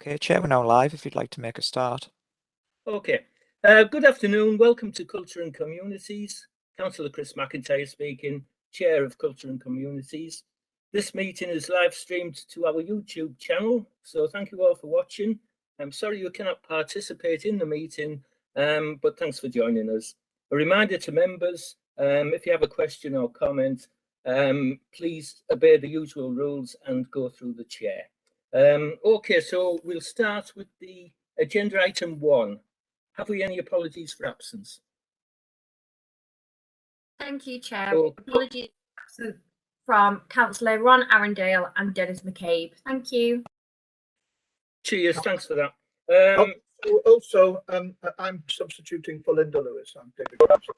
Okay, Chair, we're now live if you'd like to make a start. Okay. Good afternoon. Welcome to Culture and Communities. Councillor Chris McIntyre speaking, Chair of Culture and Communities. This meeting is live streamed to our YouTube channel, so thank you all for watching. I'm sorry you cannot participate in the meeting, but thanks for joining us. A reminder to members, if you have a question or comment, please obey the usual rules and go through the chair. Okay, so we'll start with the agenda item 1. Have we any apologies for absence? Thank you, Chair. Apologies for absence from Councillor Ron Arundale and Dennis McCabe. Thank you. Cheers, thanks for that. I'm substituting for Linda Lewis. I'm David Johnson.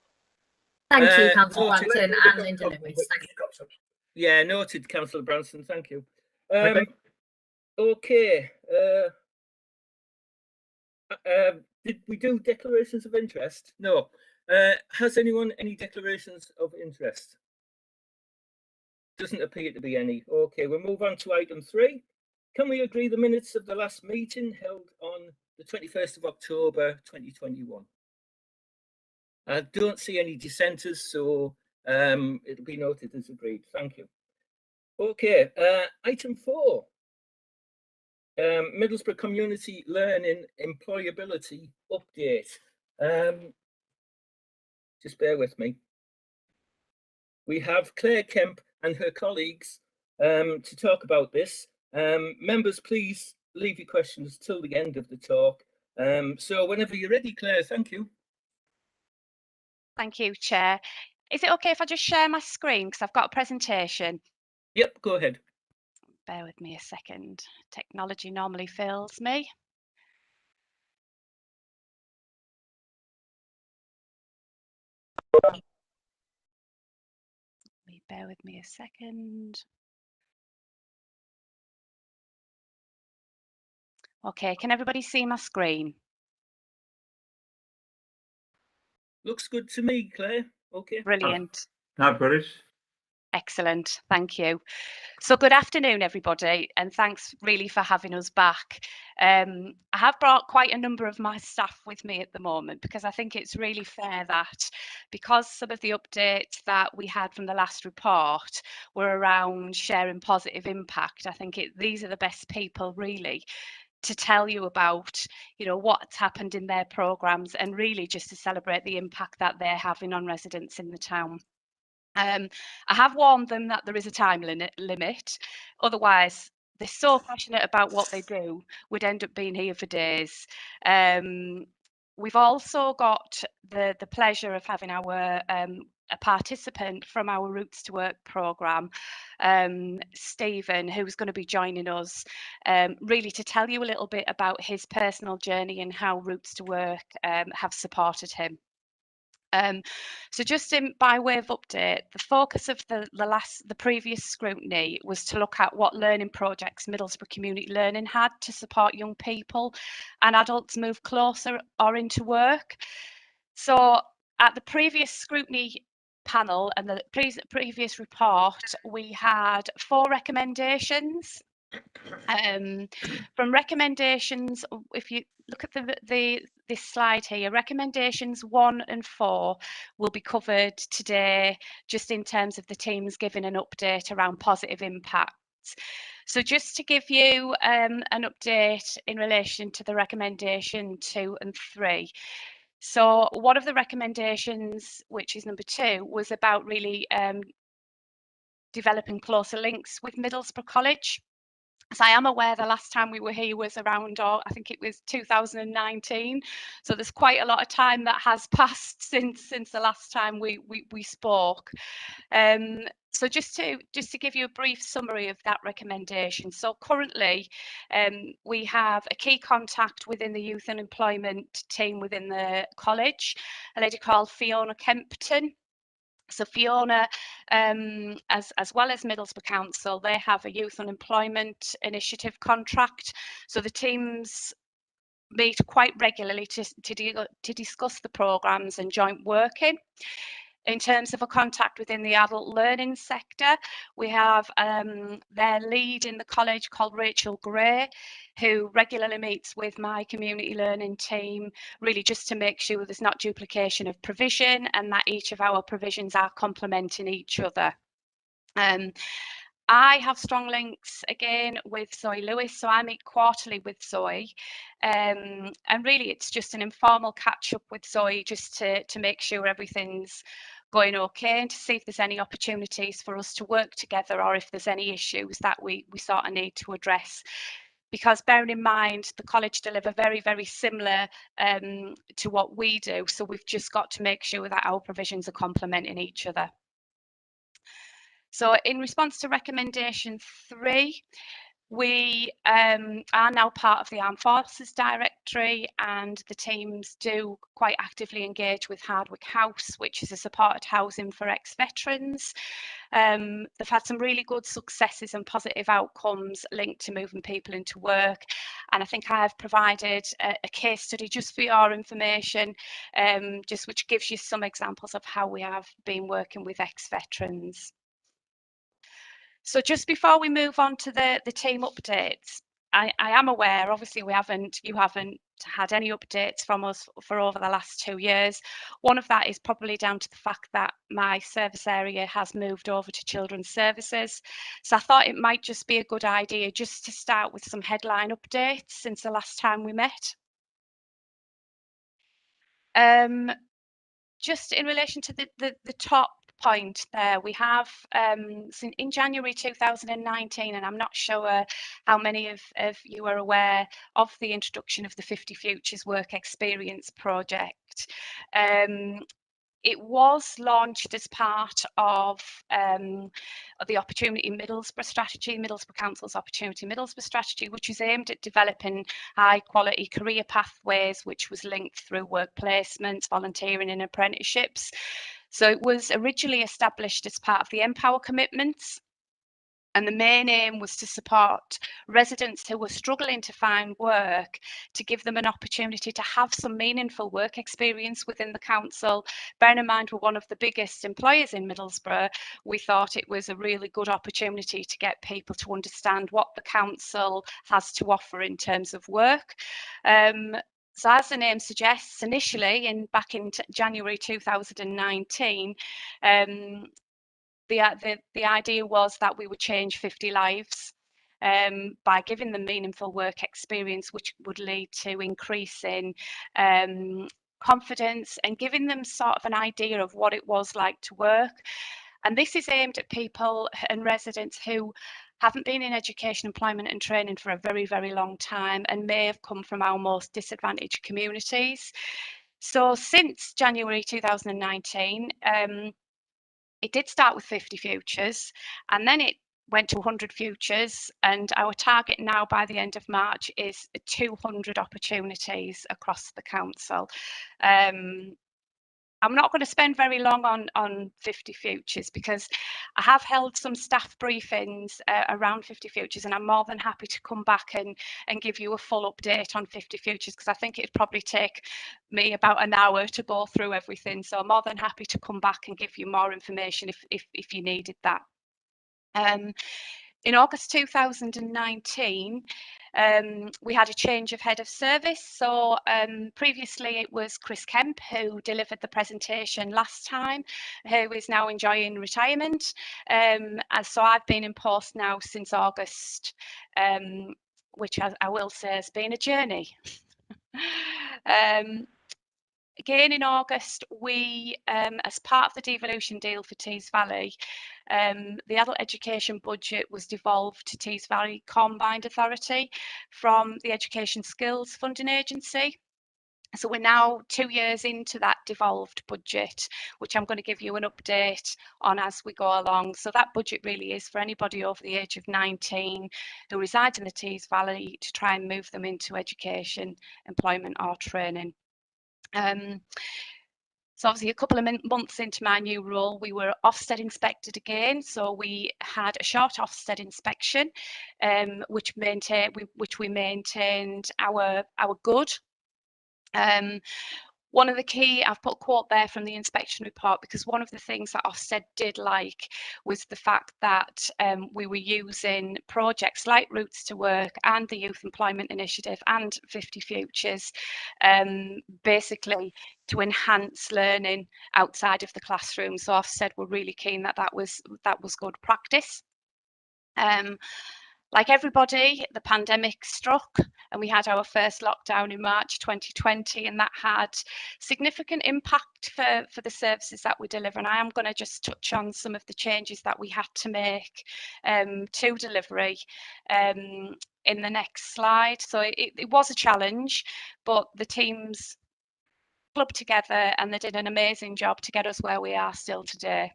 Thank you, Councillor Branson and Linda Lewis. Thank you. Yeah, noted, Councillor Branson. Thank you. Okay. Okay. Did we do declarations of interest? No. Has anyone any declarations of interest? Doesn't appear to be any. Okay, we'll move on to item 3. Can we agree the minutes of the last meeting held on the 21st of October 2021? I don't see any dissenters, so it'll be noted as agreed. Thank you. Okay, item 4. Middlesbrough Community Learning Employability Update. Just bear with me. We have Claire Kemp and her colleagues to talk about this. Members, please leave your questions till the end of the talk. So whenever you're ready, Claire, thank you. Thank you, Chair. Is it okay if I just share my screen because I've got a presentation? Yep, go ahead. Bear with me a second. Technology normally fails me. Bear with me a second. Okay, can everybody see my screen? Looks good to me, Claire. Okay. Brilliant. I've got it. Excellent, thank you. So good afternoon, everybody, and thanks really for having us back. I have brought quite a number of my staff with me at the moment because I think it's really fair that because some of the updates that we had from the last report were around sharing positive impact, I think these are the best people really to tell you about, what's happened in their programmes and really just to celebrate the impact that they're having on residents in the town. I have warned them that there is a time limit, otherwise they're so passionate about what they do, we'd end up being here for days. We've also got the pleasure of having our a participant from our Roots to Work programme, Stephen, who's going to be joining us really to tell you a little bit about his personal journey and how Roots to Work have supported him. So just by way of update, the focus of the previous scrutiny was to look at what learning projects Middlesbrough Community Learning had to support young people and adults move closer or into work. So at the previous scrutiny panel and the previous report, we had 4 recommendations. From recommendations, if you look at this slide here, recommendations 1 and 4 will be covered today, just in terms of the teams giving an update around positive impact. So just to give you an update in relation to the recommendation 2 and 3. So one of the recommendations, which is number 2, was about really developing closer links with Middlesbrough College. So I am aware the last time we were here was around, I think it was 2019. So there's quite a lot of time that has passed since the last time we spoke. So just to give you a brief summary of that recommendation. So currently we have a key contact within the youth and employment team within the college, a lady called Fiona Kempton. So Fiona, as well as Middlesbrough Council, they have a youth unemployment initiative contract. So the teams meet quite regularly to discuss the programmes and joint working. In terms of a contact within the adult learning sector, we have their lead in the college called Rachel Gray, who regularly meets with my community learning team, really just to make sure there's not duplication of provision and that each of our provisions are complementing each other. I have strong links again with Zoe Lewis, so I meet quarterly with Zoe, and really it's just an informal catch up with Zoe just to make sure everything's going okay and to see if there's any opportunities for us to work together or if there's any issues that we sort of need to address. Because bearing in mind the college deliver very, very similar to what we do, so we've just got to make sure that our provisions are complementing each other. So in response to recommendation 3, we are now part of the Armed Forces Directory, and the teams do quite actively engage with Hardwick House, which is a supported housing for ex-veterans. They've had some really good successes and positive outcomes linked to moving people into work. And I think I have provided a case study just for your information, just which gives you some examples of how we have been working with ex-veterans. So just before we move on to the team updates, I am aware, obviously you haven't had any updates from us for over the last 2 years. One of that is probably down to the fact that my service area has moved over to Children's Services. So I thought it might just be a good idea just to start with some headline updates since the last time we met. Just in relation to the top point there, we have in January 2019, and I'm not sure how many of you are aware of the introduction of the 50 Futures Work Experience project. It was launched as part of the Opportunity Middlesbrough strategy, Middlesbrough Council's Opportunity Middlesbrough strategy, which is aimed at developing high quality career pathways, which was linked through work placements, volunteering and apprenticeships. So it was originally established as part of the Empower commitments. And the main aim was to support residents who were struggling to find work, to give them an opportunity to have some meaningful work experience within the council. Bearing in mind we're one of the biggest employers in Middlesbrough, we thought it was a really good opportunity to get people to understand what the council has to offer in terms of work. So as the name suggests, initially back in January 2019, the idea was that we would change 50 lives by giving them meaningful work experience, which would lead to increasing confidence and giving them sort of an idea of what it was like to work. And this is aimed at people and residents who haven't been in education, employment and training for a very, very long time and may have come from our most disadvantaged communities. So since January 2019, it did start with 50 futures, and then it went to 100 futures, and our target now by the end of March is 200 opportunities across the council. I'm not going to spend very long on 50 futures because I have held some staff briefings around 50 futures, and I'm more than happy to come back and give you a full update on 50 futures, because I think it'd probably take me about an hour to go through everything. So I'm more than happy to come back and give you more information if you needed that. In August 2019, we had a change of head of service. So previously it was Chris Kemp who delivered the presentation last time, who is now enjoying retirement. And so I've been in post now since August, which I will say has been a journey. Again, in August, we, as part of the devolution deal for Tees Valley, the adult education budget was devolved to Tees Valley Combined Authority from the Education Skills Funding Agency. So we're now 2 years into that devolved budget, which I'm going to give you an update on as we go along. So that budget really is for anybody over the age of 19 who resides in the Tees Valley to try and move them into education, employment or training. So obviously a couple of months into my new role, we were Ofsted inspected again. So we had a short Ofsted inspection, which we maintained our good. One of the key, I've put a quote there from the inspection report, because one of the things that Ofsted did like was the fact that we were using projects like Routes to Work and the Youth Employment Initiative and 50 Futures basically to enhance learning outside of the classroom. So Ofsted were really keen that that was good practice. Like everybody, the pandemic struck and we had our first lockdown in March 2020, and that had significant impact for the services that we deliver. And I am going to just touch on some of the changes that we had to make to delivery in the next slide. So it was a challenge, but the teams clubbed together and they did an amazing job to get us where we are still today.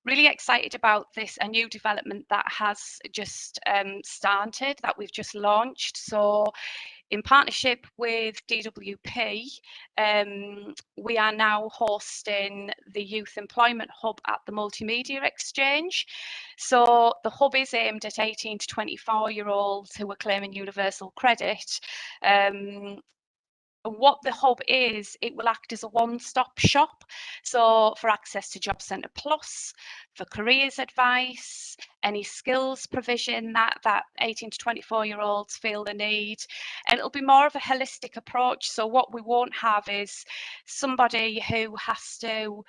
Really excited about this, a new development that has just started, that we've just launched. So in partnership with DWP, we are now hosting the Youth Employment Hub at the Multimedia Exchange. So the hub is aimed at 18 to 24-year-olds who are claiming universal credit. And what the hub is, it will act as a one-stop shop. So for access to Job Centre Plus, for careers advice, any skills provision that 18 to 24-year-olds feel the need. And it'll be more of a holistic approach. So what we won't have is somebody who has to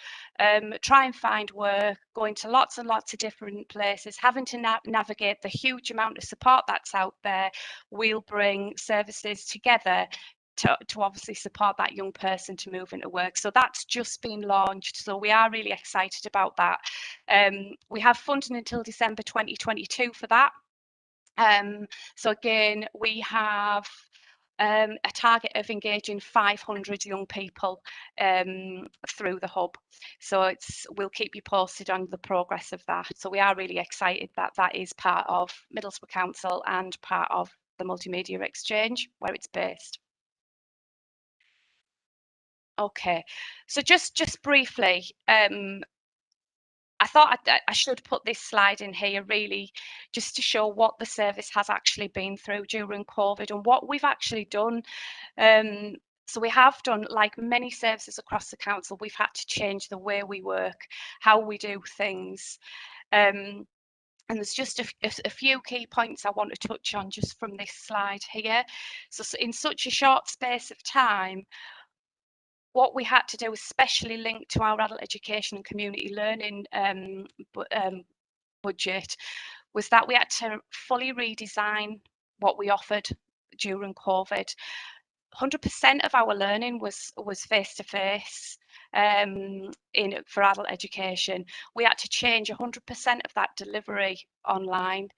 try and find work, going to lots and lots of different places, having to navigate the huge amount of support that's out there. We'll bring services together to obviously support that young person to move into work. So that's just been launched. So we are really excited about that. We have funding until December 2022 for that. So again, we have a target of engaging 500 young people through the hub. So we'll keep you posted on the progress of that. So we are really excited that that is part of Middlesbrough Council and part of the Multimedia Exchange where it's based. Okay, so just briefly, I thought I should put this slide in here really just to show what the service has actually been through during COVID and what we've actually done. So we have done, like many services across the council, we've had to change the way we work, how we do things. And there's just a few key points I want to touch on just from this slide here. So in such a short space of time, what we had to do, especially linked to our adult education and community learning budget, was that we had to fully redesign what we offered during COVID. 100% of our learning was face-to-face for adult education. We had to change 100% of that delivery online.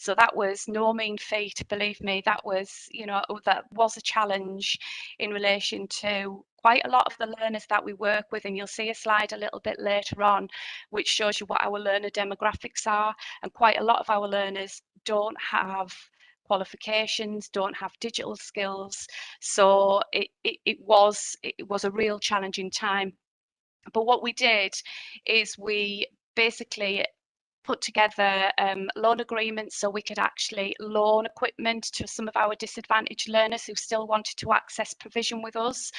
So that was no mean feat, believe me. That was, that was a challenge in relation to quite a lot of the learners that we work with, and you'll see a slide a little bit later on which shows you what our learner demographics are, and quite a lot of our learners don't have qualifications, don't have digital skills. So it was a real challenging time. But what we did is we basically put together loan agreements so we could actually loan equipment to some of our disadvantaged learners who still wanted to access provision with us.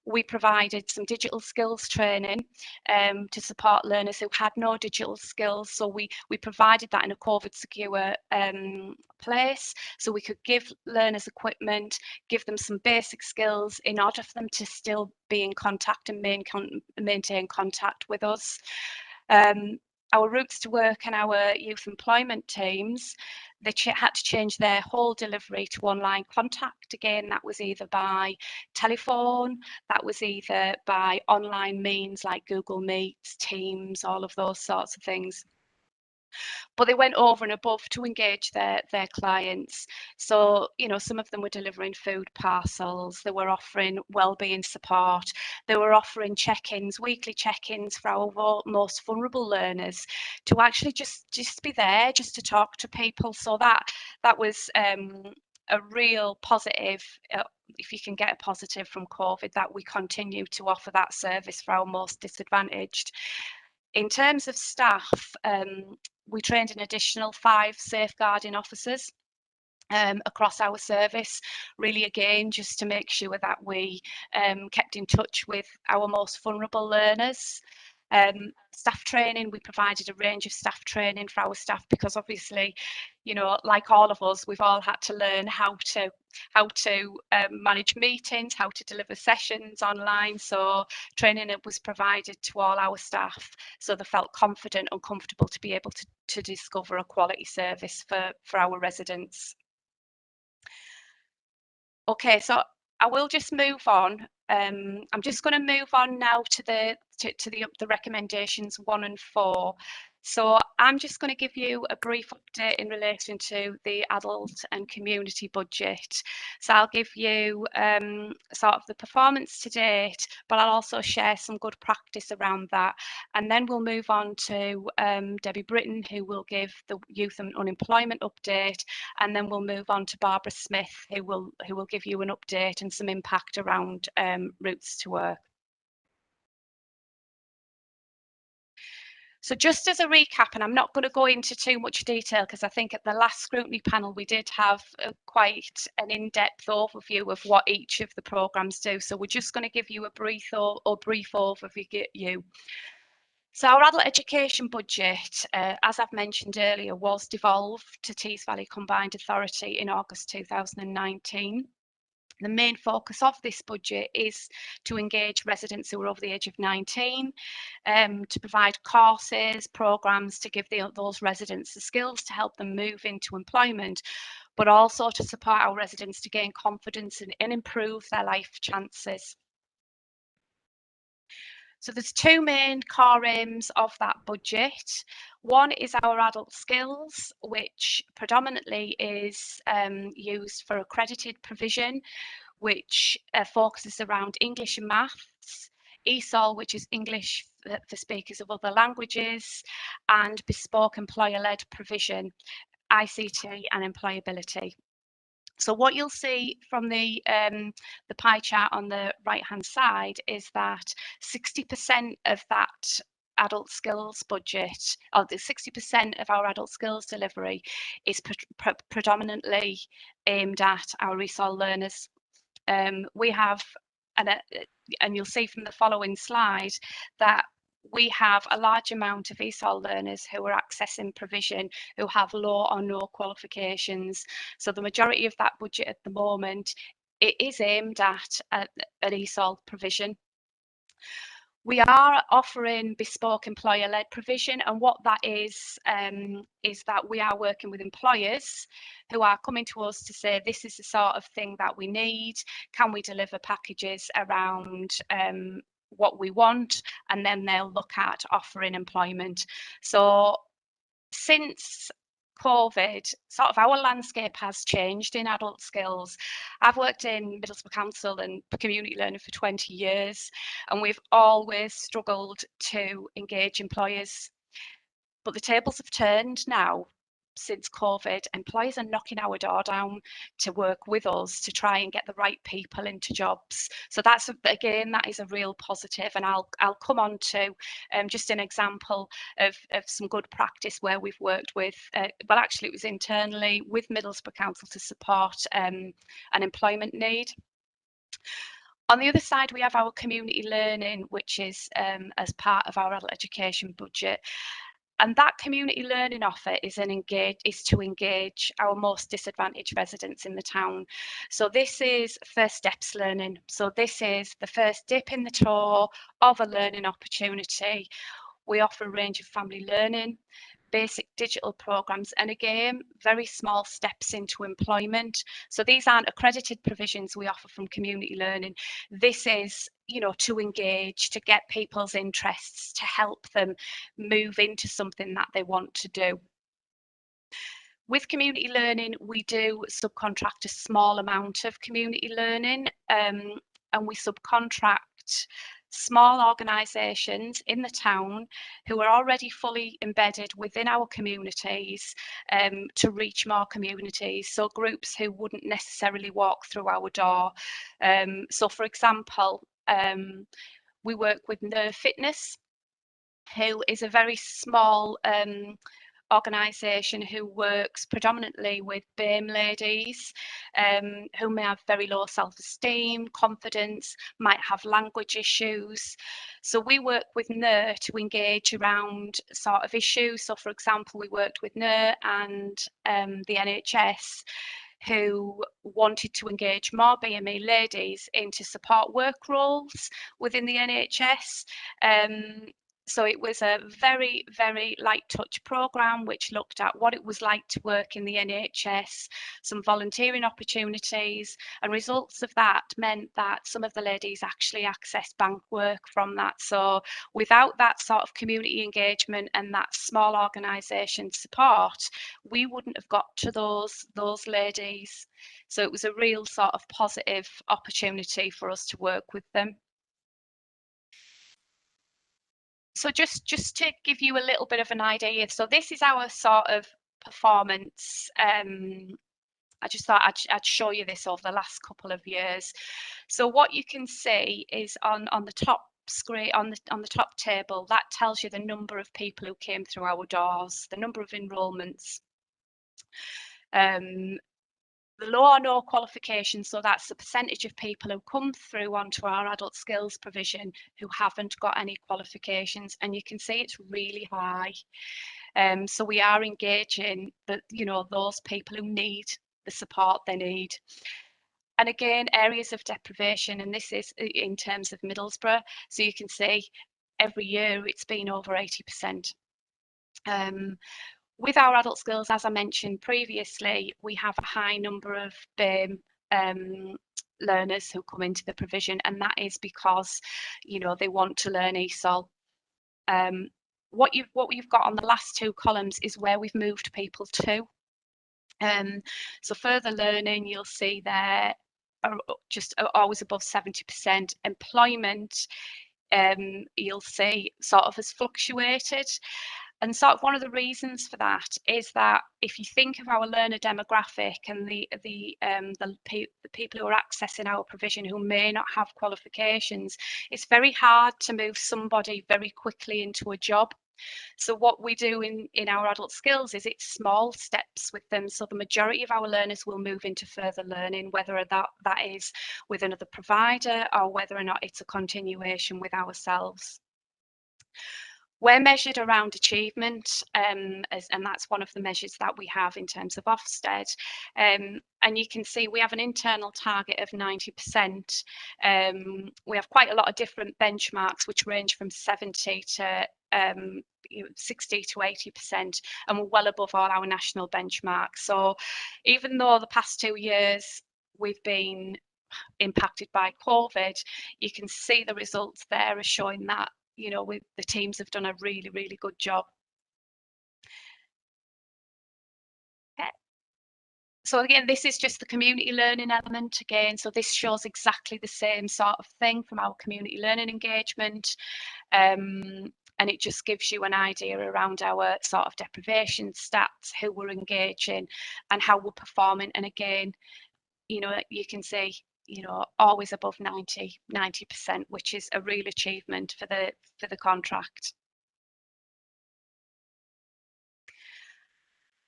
We provided some digital skills training to support learners who had no digital skills. So we provided that in a COVID secure place, so we could give learners equipment, give them some basic skills in order for them to still be in contact and maintain contact with us. Our Routes to Work and our youth employment teams, they had to change their whole delivery to online contact. Again, that was either by telephone, that was either by online means like Google Meets, Teams, all of those sorts of things. But they went over and above to engage their clients. So, some of them were delivering food parcels, they were offering wellbeing support, they were offering check-ins, weekly check-ins for our most vulnerable learners to actually just be there, just to talk to people. So that was a real positive, if you can get a positive from COVID, that we continue to offer that service for our most disadvantaged. In terms of staff, we trained an additional 5 safeguarding officers across our service, really again just to make sure that we kept in touch with our most vulnerable learners. Staff training, we provided a range of staff training for our staff because obviously, you know, like all of us, we've all had to learn how to manage meetings, how to deliver sessions online. So training was provided to all our staff so they felt confident and comfortable to be able to discover a quality service for our residents. Okay, so I will just move on. I'm just going to move on now to the recommendations 1 and 4. So I'm just going to give you a brief update in relation to the adult and community budget. So I'll give you sort of the performance to date, but I'll also share some good practice around that. And then we'll move on to Debbie Britton, who will give the youth and unemployment update. And then we'll move on to Barbara Smith, who will give you an update and some impact around routes to work. So just as a recap, and I'm not going to go into too much detail because I think at the last scrutiny panel we did have quite an in-depth overview of what each of the programmes do. So we're just going to give you a brief overview. So our adult education budget, as I've mentioned earlier, was devolved to Tees Valley Combined Authority in August 2019. The main focus of this budget is to engage residents who are over the age of 19, to provide courses, programmes to give those residents the skills to help them move into employment, but also to support our residents to gain confidence and improve their life chances. So there's 2 main core aims of that budget. One is our adult skills, which predominantly is used for accredited provision, which focuses around English and maths, ESOL, which is English for speakers of other languages, and Bespoke employer-led provision, ICT and employability. So what you'll see from the pie chart on the right-hand side is that 60% of that adult skills budget, or the 60% of our adult skills delivery is predominantly aimed at our ESOL learners. We have, and you'll see from the following slide, that we have a large amount of ESOL learners who are accessing provision who have low or no qualifications. So the majority of that budget at the moment, it is aimed at an ESOL provision. We are offering bespoke employer-led provision, and what that is that we are working with employers who are coming to us to say, this is the sort of thing that we need, can we deliver packages around what we want, and then they'll look at offering employment. So since COVID, sort of our landscape has changed in adult skills. I've worked in Middlesbrough Council and community learning for 20 years, and we've always struggled to engage employers. But the tables have turned now. Since COVID, employers are knocking our door down to work with us to try and get the right people into jobs. So that's, again, that is a real positive, and I'll come on to just an example of some good practice where we've worked with, well, actually it was internally with Middlesbrough Council to support an employment need. On the other side, we have our community learning, which is as part of our adult education budget. And that community learning offer is to engage our most disadvantaged residents in the town. So this is first steps learning. So this is the first dip in the toe of a learning opportunity. We offer a range of family learning, basic digital programs, and again, very small steps into employment. So these aren't accredited provisions we offer from community learning. This is, you know, to engage, to get people's interests, to help them move into something that they want to do. With community learning, we do subcontract a small amount of community learning, and we subcontract small organisations in the town who are already fully embedded within our communities to reach more communities. So groups who wouldn't necessarily walk through our door. So for example, we work with Nerve Fitness, who is a very small organisation who works predominantly with BAME ladies who may have very low self-esteem, confidence, might have language issues. So we work with NER to engage around sort of issues. So for example, we worked with NER and the NHS, who wanted to engage more BME ladies into support work roles within the NHS. So it was a very, very light touch programme which looked at what it was like to work in the NHS, some volunteering opportunities, and results of that meant that some of the ladies actually accessed bank work from that. So without that sort of community engagement and that small organisation support, we wouldn't have got to those ladies. So it was a real sort of positive opportunity for us to work with them. So just to give you a little bit of an idea, so this is our sort of performance. I just thought I'd show you this over the last couple of years. So what you can see is on the top screen, on the top table, that tells you the number of people who came through our doors, the number of enrolments. The low or no qualifications, so that's the percentage of people who come through onto our adult skills provision who haven't got any qualifications, and you can see it's really high. So we are engaging those people who need the support they need. And again, areas of deprivation, and this is in terms of Middlesbrough, so you can see every year it's been over 80%. With our adult skills, as I mentioned previously, we have a high number of BAME learners who come into the provision, and that is because, they want to learn ESOL. What you've got on the last two columns is where we've moved people to. So further learning, you'll see there are just always above 70%. Employment, you'll see sort of has fluctuated. And sort of one of the reasons for that is that if you think of our learner demographic and the people who are accessing our provision who may not have qualifications, it's very hard to move somebody very quickly into a job. So what we do in our adult skills is it's small steps with them. So the majority of our learners will move into further learning, whether that is with another provider or whether or not it's a continuation with ourselves. We're measured around achievement, and that's one of the measures that we have in terms of Ofsted. And you can see we have an internal target of 90%. We have quite a lot of different benchmarks, which range from 70 to 60 to 80%, and we're well above all our national benchmarks. So even though the past 2 years we've been impacted by COVID, you can see the results there are showing that the teams have done a really, really good job. Okay. So again, this is just the community learning element again. So this shows exactly the same sort of thing from our community learning engagement. And it just gives you an idea around our sort of deprivation stats, who we're engaging and how we're performing. And again, you can see always above 90%, which is a real achievement for the contract.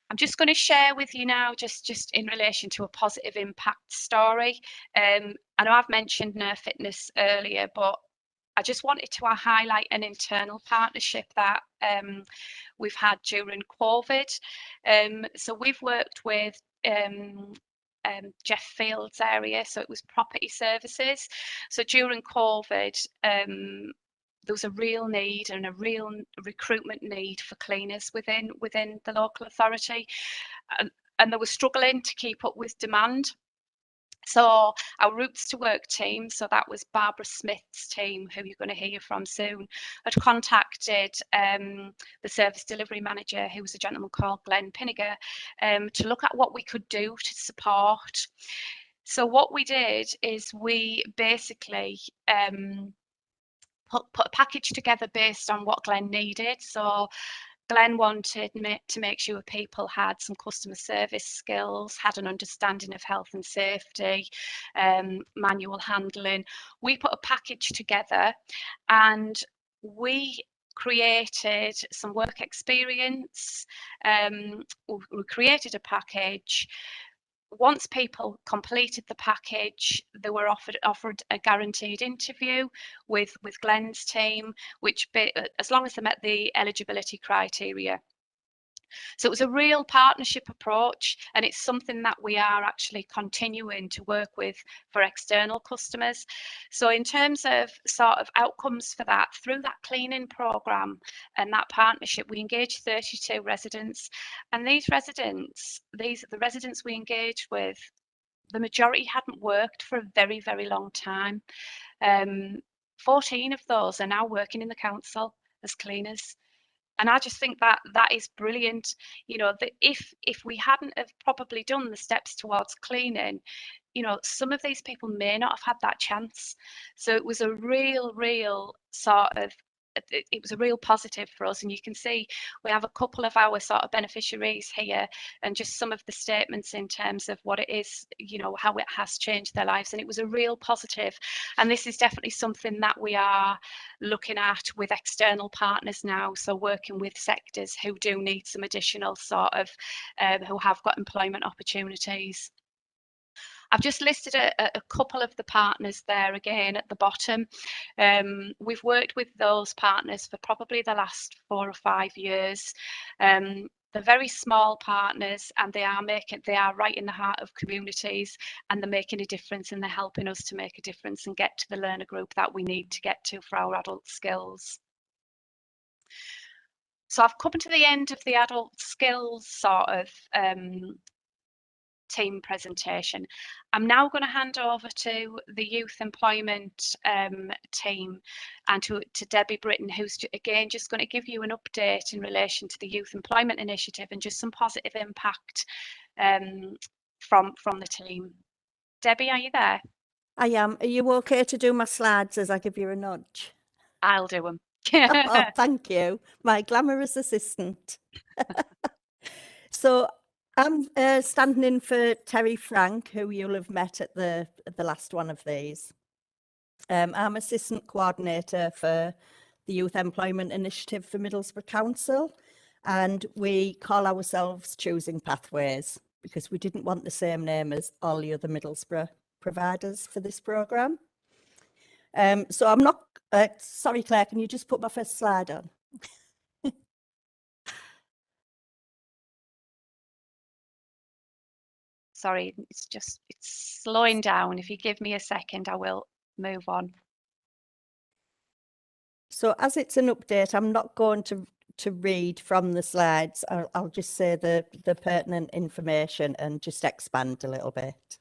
I'm just going to share with you now, just in relation to a positive impact story. I know I've mentioned NER Fitness earlier, but I just wanted to highlight an internal partnership that we've had during COVID. So we've worked with Jeff Field's area, so it was property services. So during COVID, there was a real need and a real recruitment need for cleaners within the local authority, and they were struggling to keep up with demand. So our Routes to Work team, so that was Barbara Smith's team, who you're going to hear from soon, had contacted the service delivery manager, who was a gentleman called Glenn Pinniger, to look at what we could do to support. So what we did is we basically put a package together based on what Glenn needed. So Glenn wanted to make sure people had some customer service skills, had an understanding of health and safety, manual handling. We put a package together and we created some work experience. We created a package. Once people completed the package, they were offered a guaranteed interview with Glenn's team, which as long as they met the eligibility criteria. So it was a real partnership approach, and it's something that we are actually continuing to work with for external customers. So in terms of sort of outcomes for that, through that cleaning programme and that partnership, we engaged 32 residents. And these are the residents we engaged with, the majority hadn't worked for a very, very long time. 14 of those are now working in the council as cleaners. And I just think that that is brilliant. You know, that if we hadn't have probably done the steps towards cleaning, you know, some of these people may not have had that chance. So it was a real sort of, it was a real positive for us. And you can see we have a couple of our sort of beneficiaries here, and just some of the statements in terms of what it is, you know, how it has changed their lives. And it was a real positive. And this is definitely something that we are looking at with external partners now. So working with sectors who do need some additional sort of, who have got employment opportunities. I've just listed a couple of the partners there again at the bottom. We've worked with those partners for probably the last 4 or 5 years. They're very small partners, and they are right in the heart of communities, and they're making a difference, and they're helping us to make a difference and get to the learner group that we need to get to for our adult skills. So I've come to the end of the adult skills sort of team presentation. I'm now going to hand over to the youth employment team, and to Debbie Britton, who's again just going to give you an update in relation to the youth employment initiative and just some positive impact from the team. Debbie, are you there? I am. Are you okay to do my slides as I give you a nudge? I'll do them. Oh, thank you, my glamorous assistant. So I'm standing in for Terry Frank, who you'll have met at the last one of these. I'm assistant coordinator for the Youth Employment Initiative for Middlesbrough Council, and we call ourselves Choosing Pathways because we didn't want the same name as all the other Middlesbrough providers for this programme. So I'm not, sorry Claire, can you just put my first slide on? Sorry, it's slowing down. If you give me a second, I will move on. So as it's an update, I'm not going to read from the slides. I'll just say the pertinent information and just expand a little bit.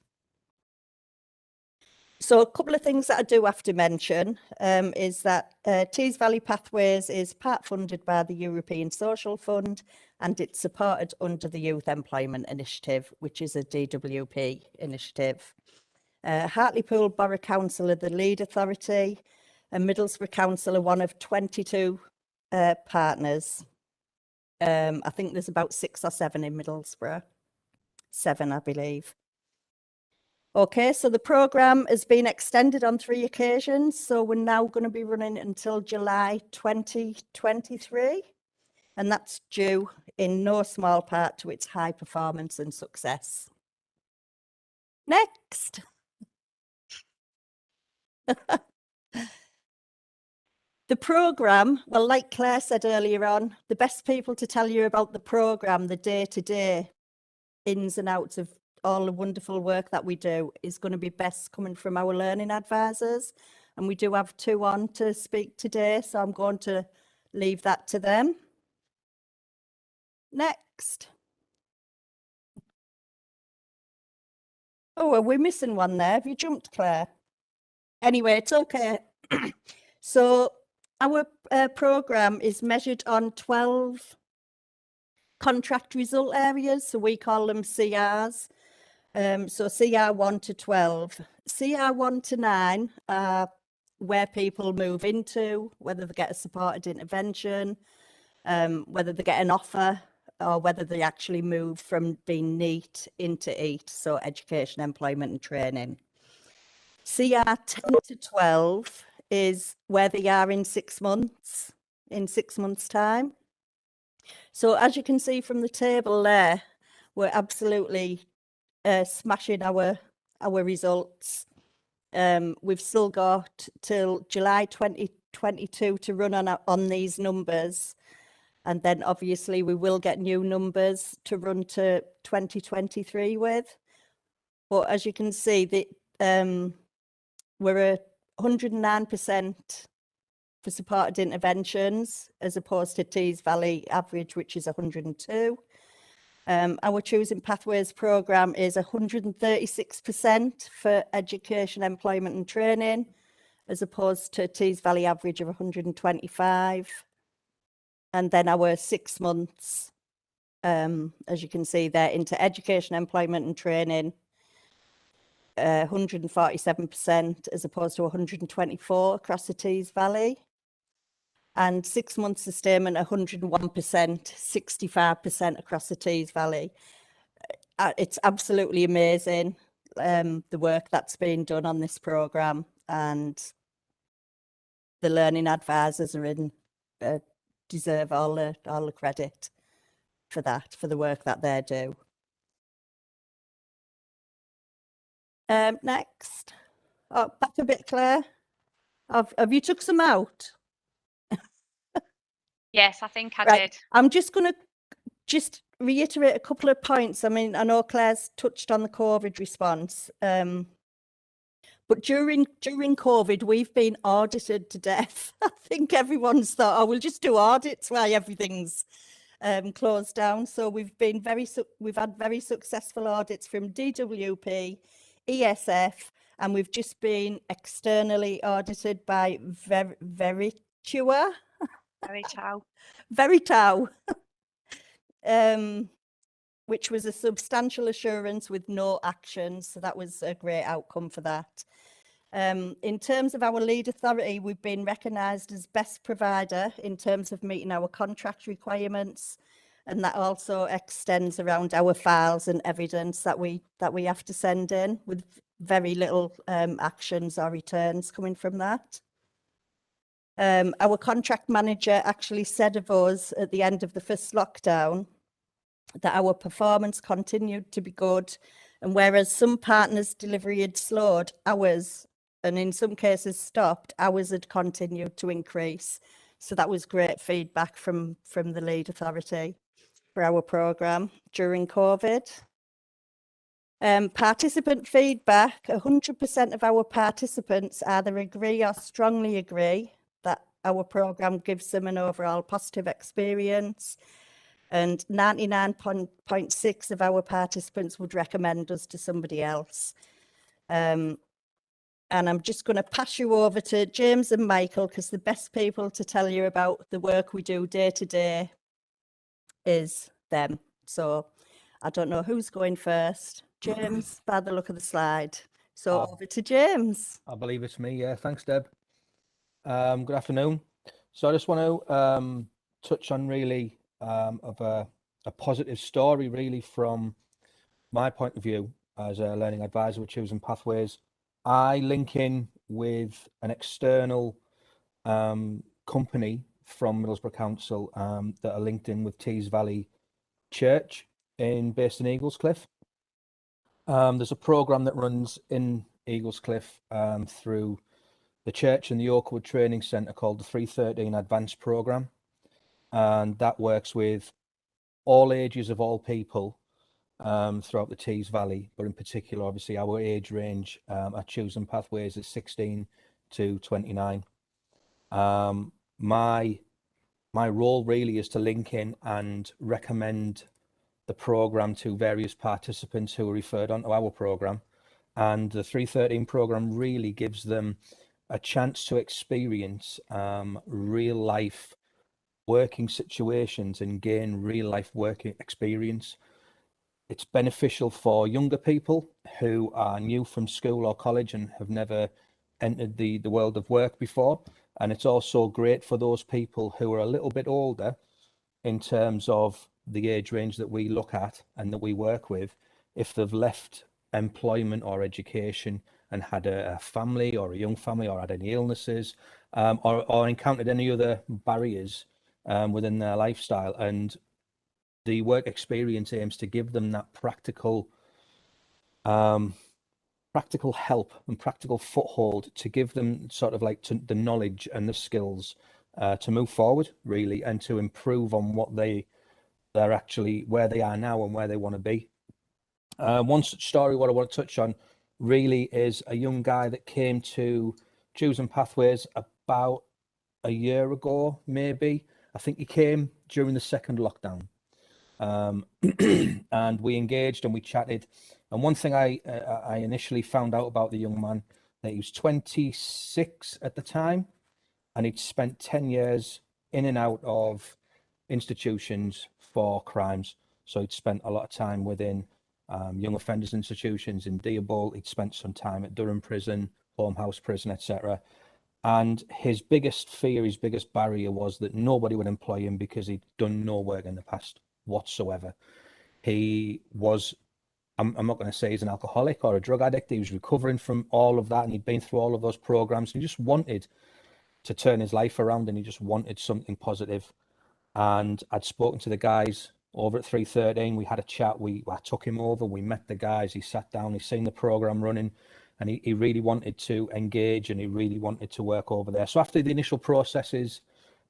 So a couple of things that I do have to mention is that Tees Valley Pathways is part funded by the European Social Fund, and it's supported under the Youth Employment Initiative, which is a DWP initiative. Hartlepool Borough Council are the lead authority, and Middlesbrough Council are one of 22 partners. I think there's about 6 or 7 in Middlesbrough, 7 I believe. Okay, so the programme has been extended on 3 occasions, so we're now going to be running until July 2023, and that's due in no small part to its high performance and success. Next. The programme, well, like Claire said earlier on, the best people to tell you about the programme, the day-to-day ins and outs of all the wonderful work that we do, is going to be best coming from our learning advisors. And we do have 2 on to speak today, so I'm going to leave that to them. Next. Oh, are we missing one there? Have you jumped, Claire? Anyway, it's okay. So our programme is measured on 12 contract result areas, so we call them CRs. So CR 1 to 12. CR 1 to 9 are where people move into, whether they get a supported intervention, whether they get an offer, or whether they actually move from being NEET into EAT, so education, employment and training. CR 10 to 12 is where they are in 6 months. in 6 months' time. So as you can see from the table there, we're absolutely smashing our results. We've still got till July 2022 to run on these numbers. And then obviously we will get new numbers to run to 2023 with. But as you can see, we're at 109% for supported interventions, as opposed to Tees Valley average, which is 102. Our Choosing Pathways programme is 136% for education, employment and training, as opposed to Tees Valley average of 125. And then our 6 months, as you can see there, into education, employment and training, 147% as opposed to 124 across the Tees Valley. And 6 months sustainment, 101%, 65% across the Tees Valley. It's absolutely amazing, the work that's been done on this programme, and the learning advisors are deserve all the credit for that, for the work that they do. Next. Oh, back a bit, Claire. Have you took some out? Yes, I think I Right. did. I'm just going to reiterate a couple of points. I mean, I know Claire's touched on the COVID response, but during COVID, we've been audited to death. I think everyone's thought, oh, we'll just do audits while everything's closed down. So we've had very successful audits from DWP, ESF, and we've just been externally audited by Veritau. Which was a substantial assurance with no action. So that was a great outcome for that. In terms of our lead authority, we've been recognised as best provider in terms of meeting our contract requirements. And that also extends around our files and evidence that we have to send in, with very little actions or returns coming from that. Our contract manager actually said of us at the end of the first lockdown that our performance continued to be good, and whereas some partners' delivery had slowed, ours, and in some cases stopped, ours had continued to increase. So that was great feedback from the lead authority for our programme during COVID. Participant feedback, 100% of our participants either agree or strongly agree that our programme gives them an overall positive experience, and 99.6% of our participants would recommend us to somebody else. And I'm just going to pass you over to James and Michael, because the best people to tell you about the work we do day to day is them. So I don't know who's going first. James, by the look of the slide. So over to James. I believe it's me. Yeah, thanks, Deb. Good afternoon. So I just want to touch on really of a positive story, really, from my point of view as a learning advisor with Choosing Pathways. I link in with an external company from Middlesbrough Council that are linked in with Tees Valley Church based in Eaglescliffe. There's a programme that runs in Eaglescliffe through the church and the Oakwood Training Centre called the 313 Advanced Programme. And that works with all ages of all people throughout the Tees Valley, but in particular, obviously, our age range at Choosing Pathways is 16 to 29. My role really is to link in and recommend the programme to various participants who are referred onto our programme. And the 313 programme really gives them a chance to experience real life working situations and gain real life working experience. It's beneficial for younger people who are new from school or college and have never entered the world of work before. And it's also great for those people who are a little bit older in terms of the age range that we look at and that we work with, if they've left employment or education and had a family or a young family or had any illnesses, or encountered any other barriers within their lifestyle. And the work experience aims to give them that practical help and practical foothold to give them sort of like the knowledge and the skills to move forward, really, and to improve on what they're actually, where they are now and where they want to be. One such story, what I want to touch on really is a young guy that came to Choosing Pathways about a year ago, maybe. I think he came during the second lockdown. And we engaged and we chatted. And one thing I initially found out about the young man, that he was 26 at the time, and he'd spent 10 years in and out of institutions for crimes. So he'd spent a lot of time within young offenders institutions in Dearborn. He'd spent some time at Durham Prison, Home House Prison, etc. And his biggest fear, his biggest barrier was that nobody would employ him because he'd done no work in the past whatsoever. He was, I'm not going to say he's an alcoholic or a drug addict. He was recovering from all of that, and he'd been through all of those programs. He just wanted to turn his life around, and he just wanted something positive. And I'd spoken to the guys over at 313. We had a chat. I took him over. We met the guys. He sat down. He's seen the program running, and he really wanted to engage, and he really wanted to work over there. So after the initial processes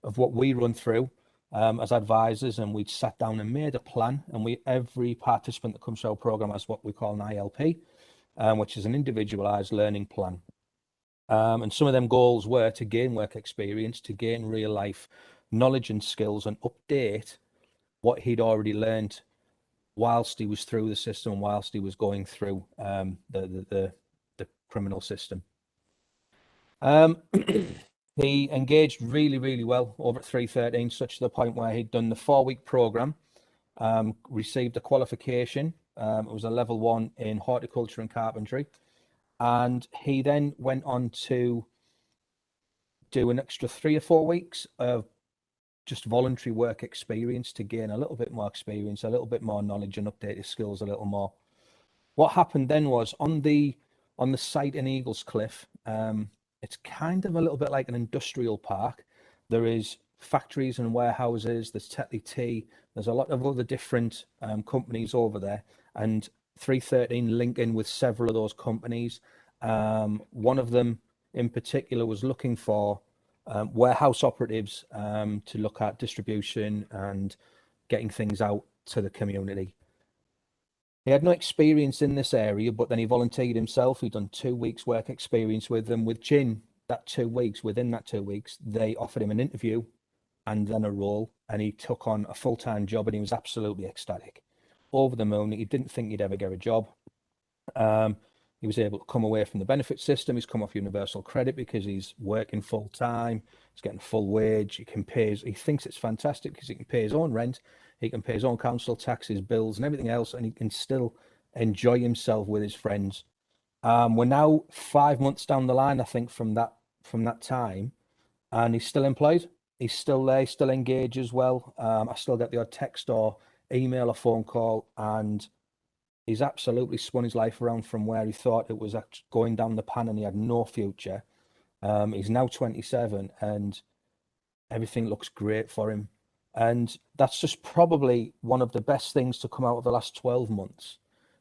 of what we run through as advisors, and we'd sat down and made a plan, and every participant that comes to our program has what we call an ILP, which is an individualized learning plan. And some of them goals were to gain work experience, to gain real life knowledge and skills, and update what he'd already learned whilst he was through the system, whilst he was going through the criminal system. He engaged really, really well over at 313, such to the point where he'd done the 4-week program, received a qualification. It was a level 1 in horticulture and carpentry. And he then went on to do an extra 3 or 4 weeks of just voluntary work experience to gain a little bit more experience, a little bit more knowledge, and update his skills a little more. What happened then was on the site in Eagles Cliff, it's kind of a little bit like an industrial park. There is factories and warehouses, there's Tetley Tea, there's a lot of other different companies over there, and 313 link in with several of those companies. One of them in particular was looking for warehouse operatives to look at distribution and getting things out to the community. He had no experience in this area, but then he volunteered himself. He'd done 2 weeks work experience with them. Within that 2 weeks, they offered him an interview and then a role, and he took on a full-time job, and he was absolutely ecstatic, over the moon. He didn't think he'd ever get a job. He was able to come away from the benefit system. He's come off universal credit because he's working full-time. He's getting full wage. He thinks it's fantastic because he can pay his own rent. He can pay his own council tax, his bills, and everything else, and he can still enjoy himself with his friends. We're now 5 months down the line, I think, from that time, and he's still employed. He's still there. He still engages well. I still get the odd text or email or phone call, and he's absolutely spun his life around from where he thought it was going down the pan and he had no future. He's now 27, and everything looks great for him. And that's just probably one of the best things to come out of the last 12 months,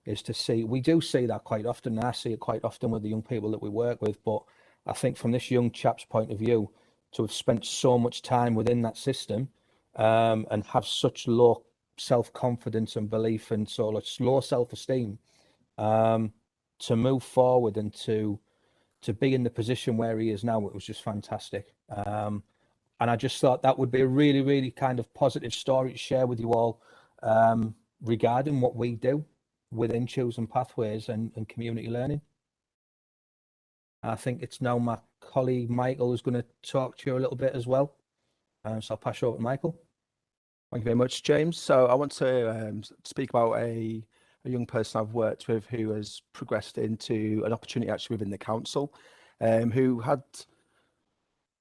is to see, we do see that quite often. I see it quite often with the young people that we work with, but I think from this young chap's point of view, to have spent so much time within that system and have such low self-confidence and belief, and so low self-esteem, to move forward and to be in the position where he is now, it was just fantastic. And I just thought that would be a really, really kind of positive story to share with you all regarding what we do within Choosing Pathways and community learning. I think it's now my colleague Michael who's going to talk to you a little bit as well. So I'll pass you over to Michael. Thank you very much, James. So I want to speak about a young person I've worked with who has progressed into an opportunity actually within the council, who had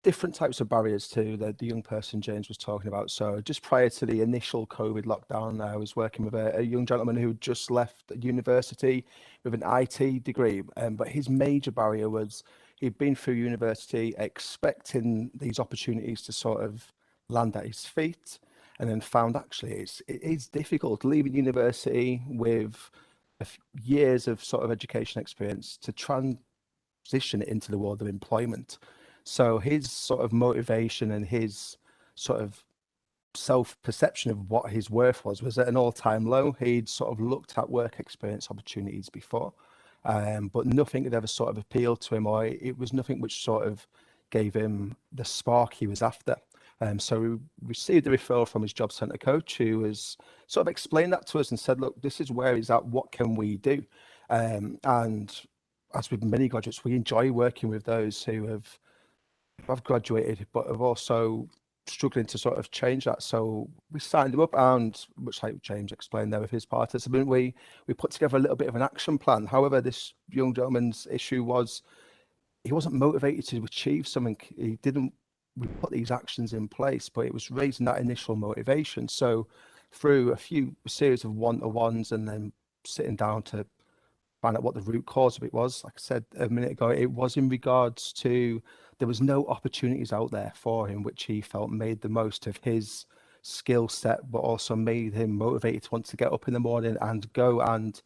different types of barriers to the young person James was talking about. So just prior to the initial COVID lockdown, I was working with a young gentleman who just left university with an IT degree, but his major barrier was he'd been through university expecting these opportunities to sort of land at his feet, and then found actually it is difficult leaving university with years of sort of education experience to transition it into the world of employment. So his sort of motivation and his sort of self-perception of what his worth was at an all-time low. He'd sort of looked at work experience opportunities before, but nothing had ever sort of appealed to him, or it was nothing which sort of gave him the spark he was after. So we received a referral from his job centre coach, who was sort of explained that to us and said, look, this is where he's at, what can we do? And as with many graduates, we enjoy working with those who have graduated but have also struggling to sort of change that. So we signed him up, and much like James explained there with his participant, we put together a little bit of an action plan. However, this young gentleman's issue was he wasn't motivated to achieve something. We put these actions in place, but it was raising that initial motivation. So through a series of one-to-ones and then sitting down to find out what the root cause of it was, like I said a minute ago, it was in regards to there was no opportunities out there for him which he felt made the most of his skill set, but also made him motivated to want to get up in the morning and go and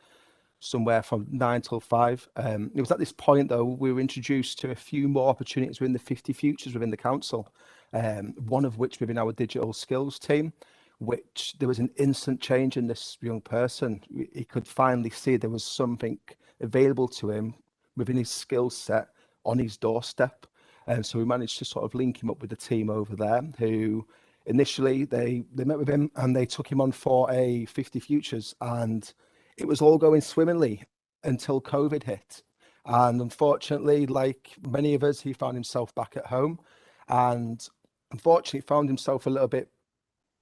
somewhere from 9 till 5. It was at this point, though, we were introduced to a few more opportunities within the 50 futures within the council, one of which within our digital skills team, which there was an instant change in this young person. He could finally see there was something available to him within his skill set on his doorstep. And so we managed to sort of link him up with the team over there, who initially they met with him and they took him on for a 50 futures, and it was all going swimmingly until COVID hit. And unfortunately, like many of us, he found himself back at home, and unfortunately found himself a little bit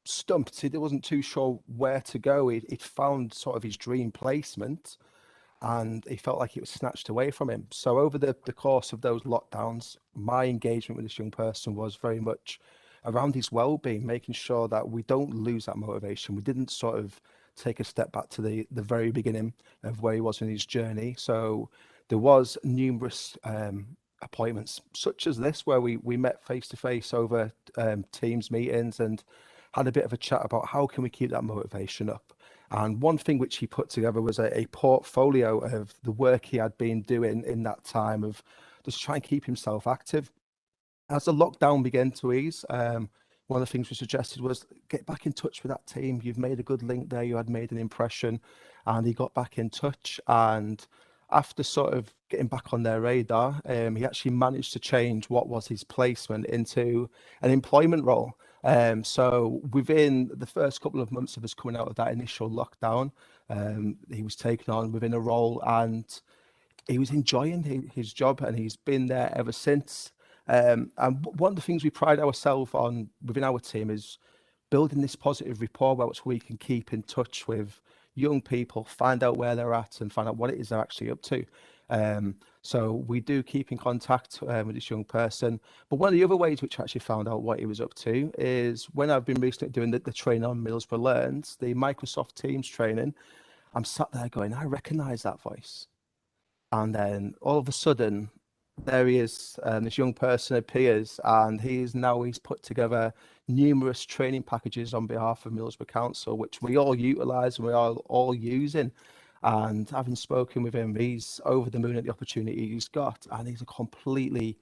stumped. He wasn't too sure where to go. He'd found sort of his dream placement, and he felt like it was snatched away from him. So over the course of those lockdowns, my engagement with this young person was very much around his well-being, making sure that we don't lose that motivation. We didn't sort of take a step back to the very beginning of where he was in his journey. So there was numerous appointments such as this, where we met face-to-face over Teams meetings and had a bit of a chat about how can we keep that motivation up. And one thing which he put together was a portfolio of the work he had been doing in that time of just trying to keep himself active. As the lockdown began to ease, one of the things we suggested was get back in touch with that team. You've made a good link there. You had made an impression, and he got back in touch. And after sort of getting back on their radar, he actually managed to change what was his placement into an employment role. So within the first couple of months of us coming out of that initial lockdown, he was taken on within a role, and he was enjoying his job, and he's been there ever since. And one of the things we pride ourselves on within our team is building this positive rapport where we can keep in touch with young people, find out where they're at and find out what it is they're actually up to. So we do keep in contact with this young person. But one of the other ways which I actually found out what he was up to is when I've been recently doing the training on Middlesbrough Learns, the Microsoft Teams training, I'm sat there going, I recognise that voice. And then all of a sudden, there he is, this young person appears, and he's put together numerous training packages on behalf of Middlesbrough Council, which we all utilise and we are all using. And having spoken with him, he's over the moon at the opportunity he's got, and he's a completely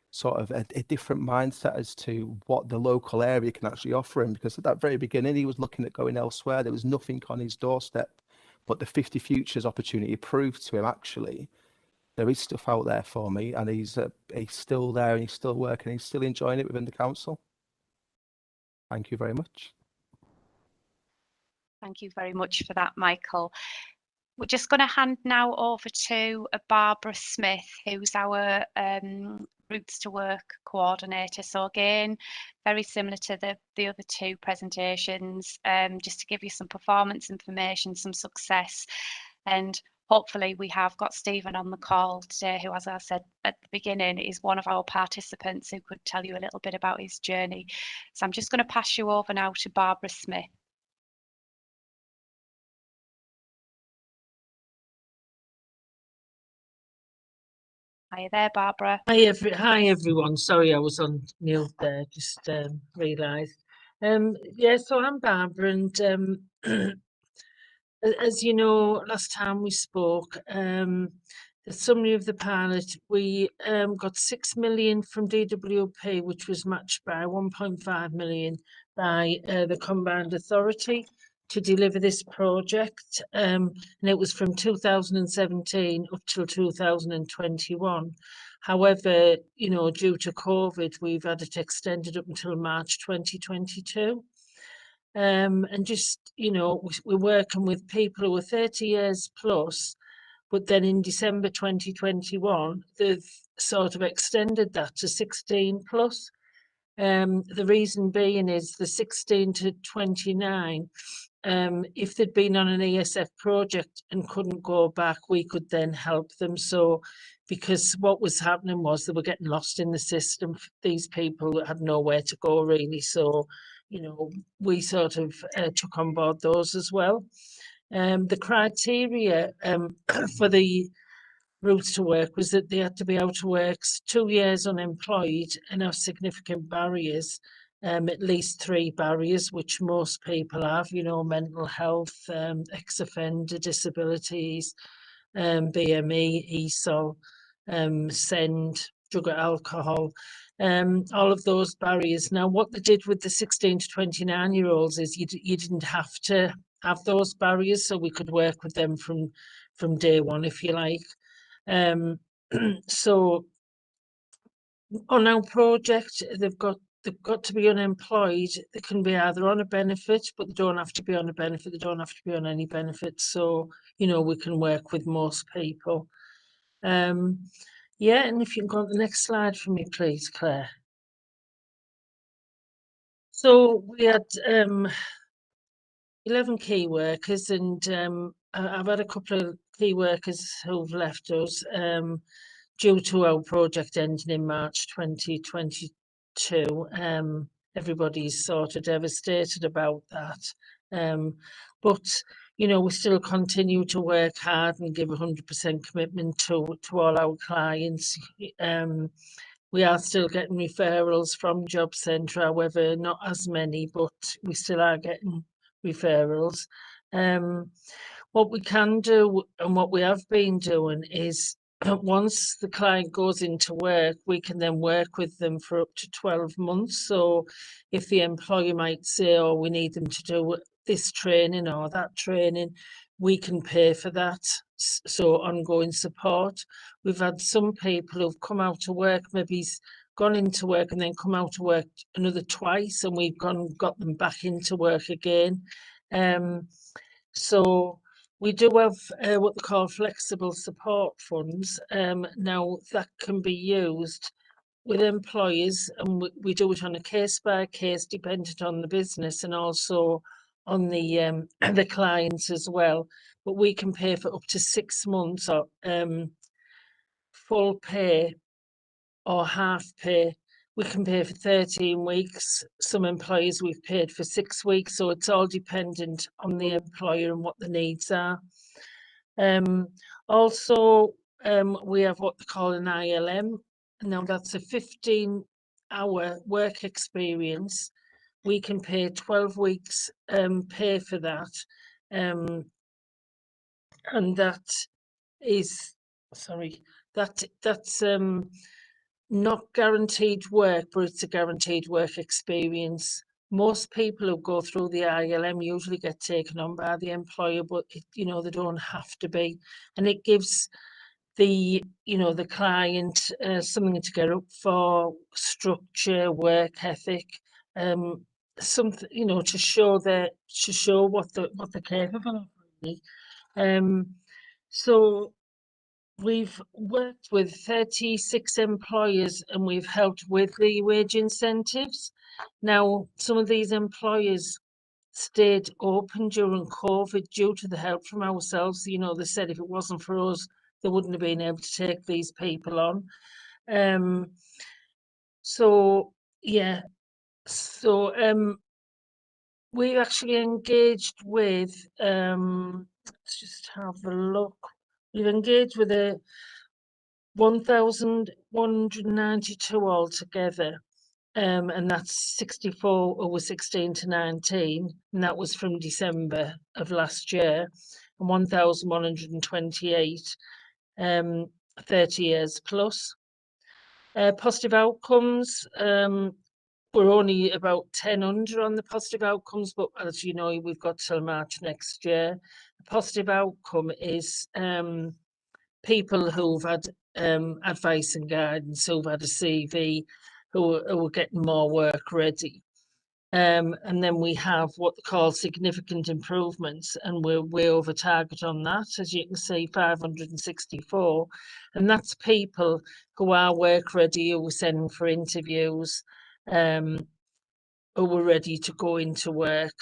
sort of a different mindset as to what the local area can actually offer him, because at that very beginning he was looking at going elsewhere. There was nothing on his doorstep, but the 50 Futures opportunity proved to him actually there is stuff out there for me, and he's still there and he's still working, he's still enjoying it within the council. Thank you very much. Thank you very much for that, Michael. We're just going to hand now over to Barbara Smith, who's our Routes to Work coordinator. So again, very similar to the other two presentations, just to give you some performance information, some success, and hopefully we have got Stephen on the call today, who, as I said at the beginning, is one of our participants who could tell you a little bit about his journey. So I'm just going to pass you over now to Barbara Smith. Hi there, Barbara. Hi everyone. Sorry, I was on mute there. Just realised. Yeah, so I'm Barbara, and as you know, last time we spoke, the summary of the pilot, we got 6 million from DWP, which was matched by 1.5 million by the Combined Authority to deliver this project, and it was from 2017 up till 2021. However, you know, due to COVID, we've had it extended up until March 2022. And just, you know, we're working with people who are 30 years plus, but then in December 2021, they've sort of extended that to 16 plus. The reason being is the 16 to 29, if they'd been on an ESF project and couldn't go back, we could then help them. So, because what was happening was they were getting lost in the system. These people had nowhere to go really. So, you know, we sort of took on board those as well. The criteria for the routes to work was that they had to be out of work 2 years unemployed and have significant barriers, at least 3 barriers, which most people have, you know, mental health, ex-offender disabilities, BME, ESOL, SEND, drug or alcohol, all of those barriers. Now, what they did with the 16 to 29-year-olds is you didn't have to have those barriers, so we could work with them from day one, if you like. So on our project, they've got to be unemployed. They can be either on a benefit, but they don't have to be on a benefit. They don't have to be on any benefits. So, you know, we can work with most people. Yeah, and if you can go on the next slide for me, please, Claire. So we had 11 key workers, and I've had a couple of key workers who've left us due to our project ending in March 2022. Everybody's sort of devastated about that. But, you know, we still continue to work hard and give 100% commitment to all our clients. We are still getting referrals from Job Centre, however, not as many, but we still are getting referrals. What we can do and what we have been doing is once the client goes into work, we can then work with them for up to 12 months. So if the employer might say, oh, we need them to do this training or that training, we can pay for that. So ongoing support. We've had some people who've come out to work, maybe gone into work and then come out to work another twice, and we've got them back into work again. So we do have what they call flexible support funds. Now that can be used with employers, and we do it on a case by case, dependent on the business and also on the the clients as well. But we can pay for up to 6 months or full pay or half pay. We can pay for 13 weeks. Some employers we've paid for 6 weeks, so it's all dependent on the employer and what the needs are. Also, we have what they call an ILM. Now that's a 15-hour work experience. We can pay 12 weeks pay for that. And that is, sorry, that's not guaranteed work, but it's a guaranteed work experience. Most people who go through the ILM usually get taken on by the employer, but you know, they don't have to be. And it gives the, you know, the client something to get up for, structure, work ethic, something, you know, to show what they're capable of, really. So we've worked with 36 employers and we've helped with the wage incentives. Now, some of these employers stayed open during COVID due to the help from ourselves. You know, they said if it wasn't for us, they wouldn't have been able to take these people on. So, yeah. So, we actually engaged with, let's just have a look. We've engaged with 1,192 altogether. And that's 64 over 16 to 19, and that was from December of last year, and 1,128, 30 years plus. Positive outcomes, we're only about 1,000 on the positive outcomes, but as you know, we've got till March next year. A positive outcome is people who've had advice and guidance, who've had a CV, who are getting more work ready. And then we have what they call significant improvements, and we're way over target on that, as you can see, 564. And that's people who are work ready, who we're sending for interviews, who were ready to go into work.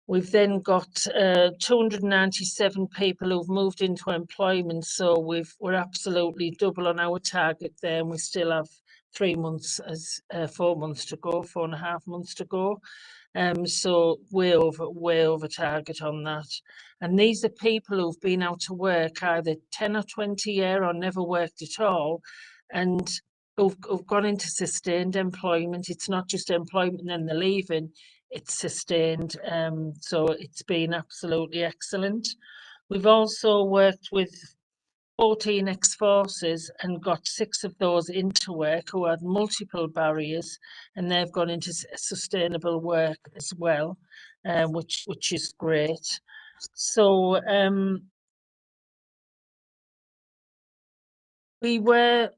We've then got 297 people who've moved into employment, so we're absolutely double on our target there, and we still have 3 months as 4 months to go, 4.5 months to go. So way over target on that. And these are people who've been out to work either 10 or 20 years or never worked at all, and who've gone into sustained employment. It's not just employment and then they're leaving, it's sustained. So it's been absolutely excellent. We've also worked with 14 ex-forces and got 6 of those into work who had multiple barriers, and they've gone into sustainable work as well, which is great. So we were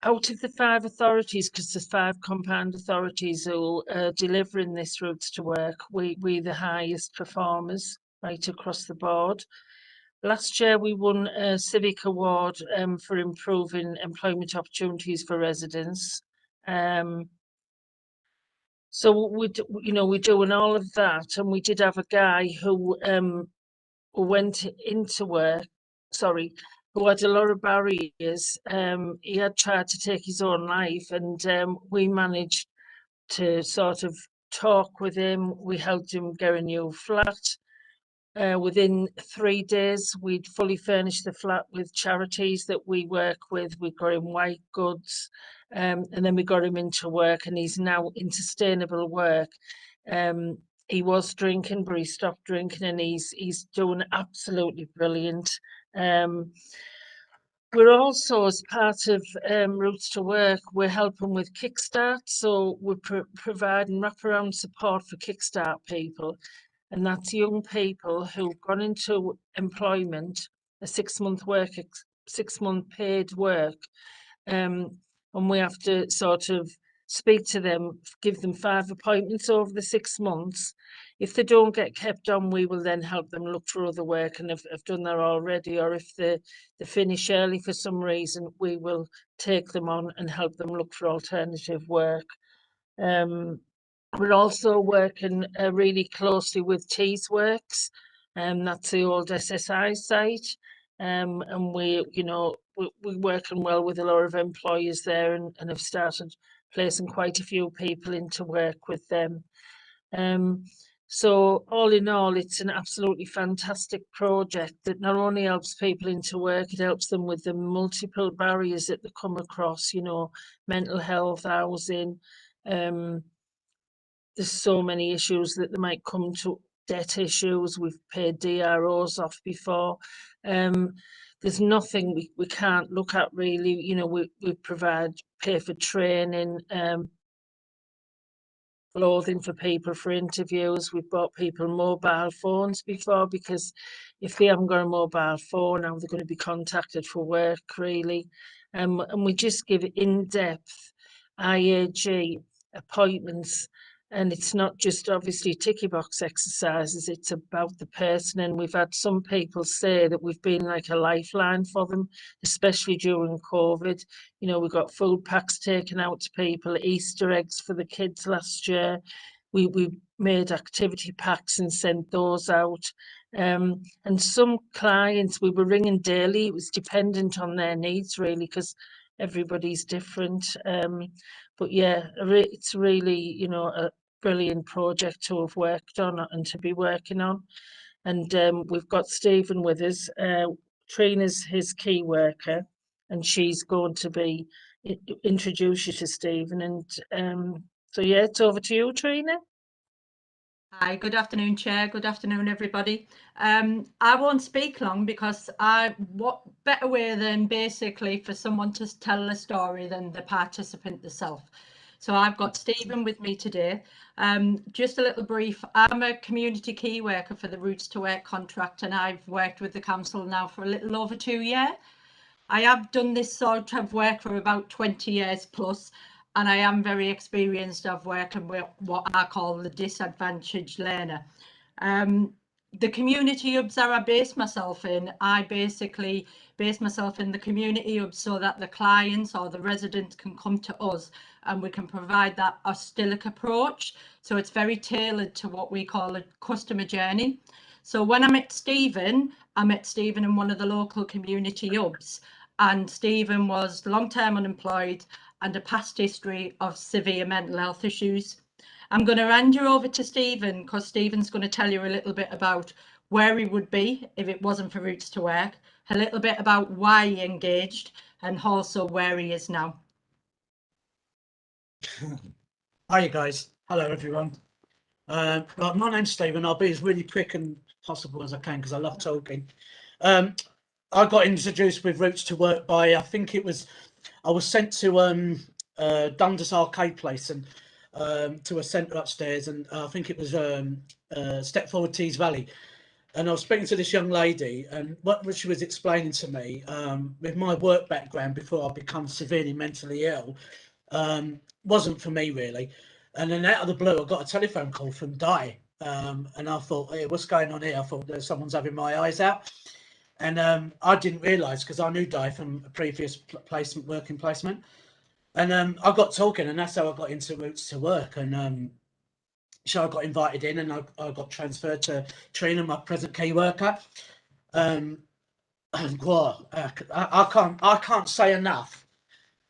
out of the 5 authorities, because there's 5 compound authorities who are delivering this routes to work, we the highest performers right across the board. Last year, we won a Civic Award for improving employment opportunities for residents. So we're doing all of that, and we did have a guy who went into work, who had a lot of barriers. He had tried to take his own life, and we managed to sort of talk with him. We helped him get a new flat. Within 3 days, we'd fully furnished the flat with charities that we work with. We got him white goods, and then we got him into work, and he's now in sustainable work. He was drinking, but he stopped drinking, and he's doing absolutely brilliant. We're also, as part of Routes to Work, we're helping with Kickstart. So we're providing wraparound support for Kickstart people. And that's young people who've gone into employment, a 6-month work, 6-month paid work. And we have to sort of speak to them, give them 5 appointments over the 6 months. If they don't get kept on, we will then help them look for other work, and have done that already. Or if they finish early for some reason, we will take them on and help them look for alternative work. We're also working really closely with Teesworks, that's the old SSI site, and we're working well with a lot of employers there, and have started placing quite a few people into work with them. So all in all, it's an absolutely fantastic project that not only helps people into work, it helps them with the multiple barriers that they come across, mental health, housing. There's so many issues that they might come to, debt issues. We've paid DROs off before. There's nothing we can't look at really. We pay for training, clothing for people for interviews. We've bought people mobile phones before, because if they haven't got a mobile phone, how they're going to be contacted for work really. And we just give in-depth IAG appointments, and it's not just obviously ticky box exercises, it's about the person. And we've had some people say that we've been like a lifeline for them, especially during COVID. We got food packs taken out to people, Easter eggs for the kids last year. We made activity packs and sent those out. And some clients we were ringing daily. It was dependent on their needs really, because everybody's different. But yeah, it's really, a brilliant project to have worked on and to be working on. And we've got Stephen with us. Trina's his key worker, and she's going to be introduce you to Stephen. And so yeah, it's over to you, Trina. Hi, good afternoon, Chair. Good afternoon, everybody. I won't speak long because what better way than basically for someone to tell a story than the participant herself. So I've got Stephen with me today. Just a little brief. I'm a community key worker for the Roots to Work contract, and I've worked with the council now for a little over 2 years. I have done this sort of work for about 20 years plus, and I am very experienced of working with what I call the disadvantaged learner. The community hubs that I base myself in, I basically base myself in the community hubs so that the clients or the residents can come to us and we can provide that holistic approach. So it's very tailored to what we call a customer journey. So when I met Stephen in one of the local community hubs, and Stephen was long-term unemployed and a past history of severe mental health issues. I'm going to hand you over to Stephen because Stephen's going to tell you a little bit about where he would be if it wasn't for Roots to Work, a little bit about why he engaged, and also where he is now. Hi guys, hello everyone. Right, my name's Stephen. I'll be as really quick and possible as I can because I love talking. I got introduced with Roots to Work by, I think it was, I was sent to Dundas Arcade Place and to a centre upstairs, and I think it was Step Forward Tees Valley. And I was speaking to this young lady, and what she was explaining to me, with my work background before I become severely mentally ill, wasn't for me really. And then out of the blue, I got a telephone call from Di, and I thought, hey, what's going on here? I thought there's someone's having my eyes out. And I didn't realise, because I knew Di from a previous working placement. And I got talking, and that's how I got into Roots to Work. And so I got invited in, and I got transferred to Trina, my present key worker. I can't say enough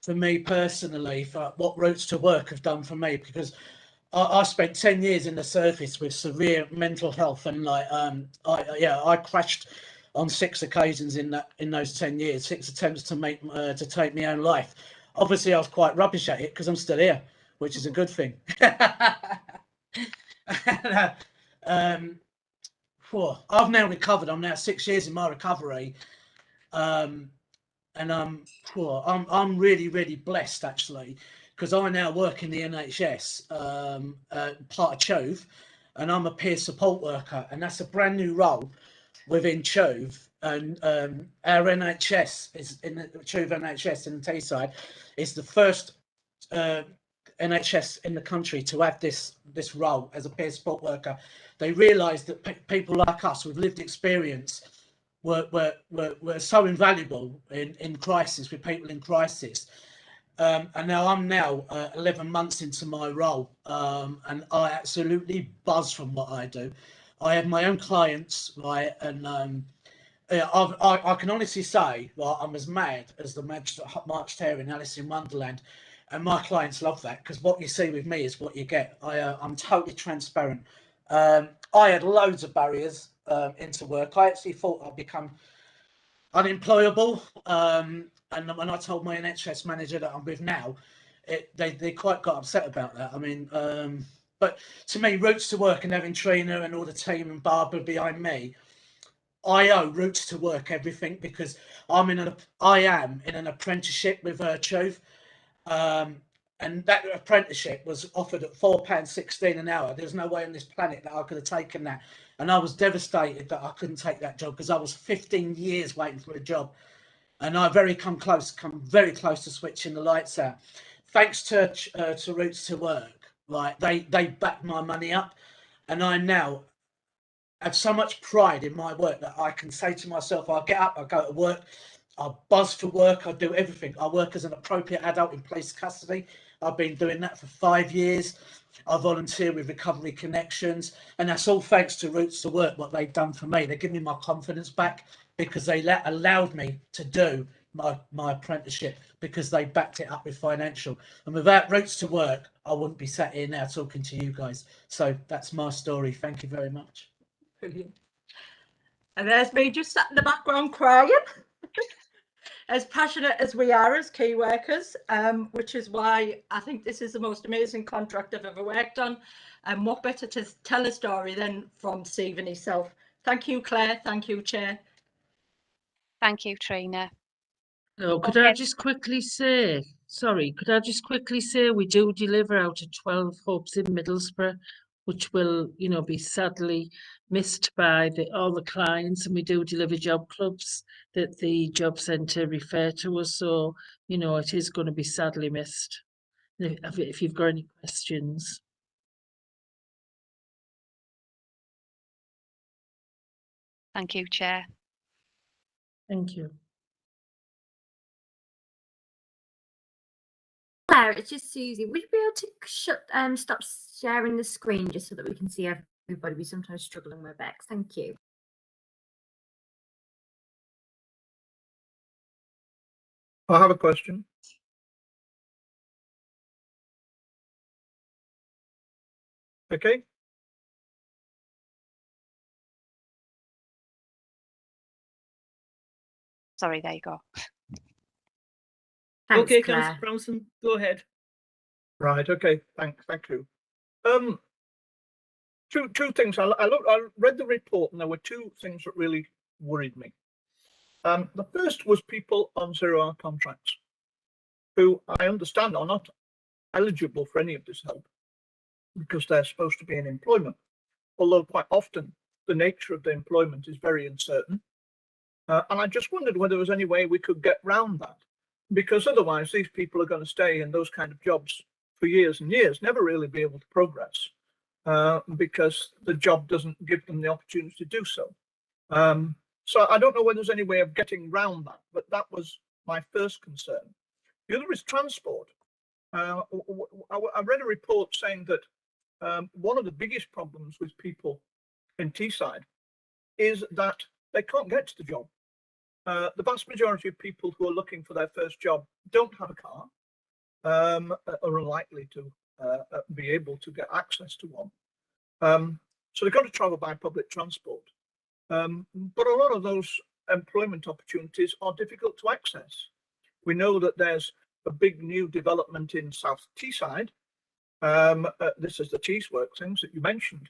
for me personally for what Roots to Work have done for me, because I spent 10 years in the service with severe mental health, and like I crashed on 6 occasions in those 10 years, 6 attempts to take my own life. Obviously, I was quite rubbish at it because I'm still here, which is a good thing. I've now recovered. I'm now 6 years in my recovery, and I'm really, really blessed actually, because I now work in the NHS, part of Chove, and I'm a peer support worker, and that's a brand new role within Chove. And our NHS is in the Chove NHS in the Teesside is the first NHS in the country to have this role as a peer support worker. They realised that people like us with lived experience were so invaluable in crisis, with people in crisis. And now I'm 11 months into my role, and I absolutely buzz from what I do. I have my own clients, right, and I can honestly say, well, I'm as mad as the March Hare in Alice in Wonderland, and my clients love that, because what you see with me is what you get. I'm totally transparent. I had loads of barriers into work. I actually thought I'd become unemployable, and when I told my NHS manager that I'm with now, they quite got upset about that. I mean, but to me, Roots to Work and having Trina and all the team and Barbara behind me, I owe Roots to Work everything, because I am in an apprenticeship with Chove, and that apprenticeship was offered at £4.16 an hour. There's no way on this planet that I could have taken that, and I was devastated that I couldn't take that job, because I was 15 years waiting for a job, and I come very close to switching the lights out. Thanks to Roots to Work, like they backed my money up, and I now have so much pride in my work that I can say to myself, I get up, I go to work, I buzz for work, I do everything. I work as an appropriate adult in police custody. I've been doing that for 5 years. I volunteer with Recovery Connections, and that's all thanks to Roots to Work, what they've done for me. They give me my confidence back, because they allowed me to do my apprenticeship, because they backed it up with financial. And without Roots to Work, I wouldn't be sat here now talking to you guys. So that's my story. Thank you very much. Brilliant. And there's me just sat in the background crying. as passionate as we are as key workers, which is why I think this is the most amazing contract I've ever worked on. And what better to tell a story than from Stephen himself. Thank you, Claire. Thank you, Chair. Thank you, Trina. No, could I just quickly say, sorry, could I just quickly say we do deliver out of 12 hubs in Middlesbrough, which will, you know, be sadly missed by all the clients, and we do deliver job clubs that the job centre refer to us. So, you know, it is going to be sadly missed. If you've got any questions. Thank you, Chair. Thank you. Claire, it's just Susie. Would you be able to stop sharing the screen just so that we can see everybody? We sometimes struggling with Bex. Thank you. I have a question. Okay. Sorry, there you go. Thanks, Okay, Claire. Councillor Brownson, go ahead. Right. Okay. Thank you. Two things. I read the report, and there were two things that really worried me. The first was people on 0-hour contracts, who I understand are not eligible for any of this help because they're supposed to be in employment, although quite often the nature of the employment is very uncertain. And I just wondered whether there was any way we could get round that, because otherwise these people are going to stay in those kind of jobs for years and years, never really be able to progress, because the job doesn't give them the opportunity to do so. So I don't know whether there's any way of getting round that, but that was my first concern. The other is transport. I read a report saying that one of the biggest problems with people in Teesside is that they can't get to the job. The vast majority of people who are looking for their first job don't have a car, are unlikely to be able to get access to one. So they've got to travel by public transport. But a lot of those employment opportunities are difficult to access. We know that there's a big new development in South Teesside. This is the Cheeseworks things that you mentioned,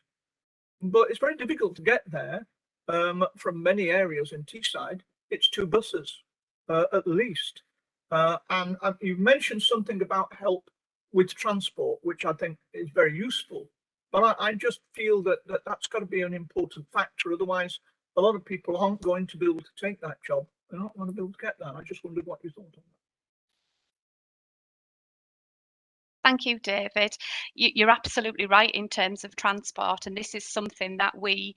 but it's very difficult to get there from many areas in Teesside. It's 2 buses at least. And you mentioned something about help with transport, which I think is very useful. But I just feel that that's got to be an important factor. Otherwise, a lot of people aren't going to be able to take that job. They're not going to be able to get that. I just wondered what you thought on that. Thank you, David. You're absolutely right in terms of transport, and this is something that we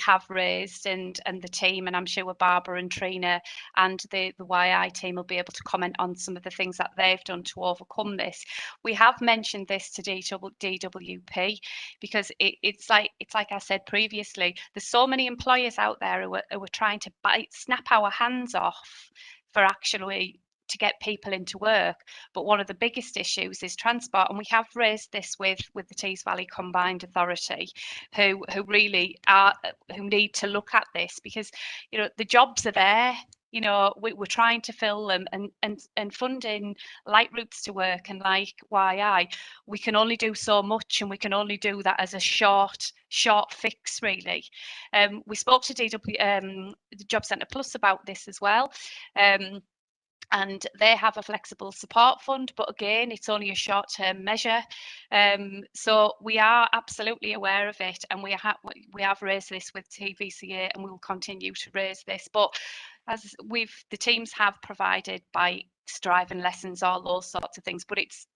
have raised, and the team, and I'm sure Barbara and Trina and the YI team will be able to comment on some of the things that they've done to overcome this. We have mentioned this to DWP because it's like I said previously, there's so many employers out there who are trying to snap our hands off for actually to get people into work, but one of the biggest issues is transport, and we have raised this with the Tees Valley Combined Authority, who really who need to look at this, because you know the jobs are there. You know, we're trying to fill them, and funding like Routes to Work and like YI, we can only do so much, and we can only do that as a short fix, really. We spoke to the Job Centre Plus about this as well. And they have a flexible support fund, but again, it's only a short-term measure. So we are absolutely aware of it, and we have raised this with TVCA, and we will continue to raise this. But as the teams have provided bikes, driving lessons, all those sorts of things. But it's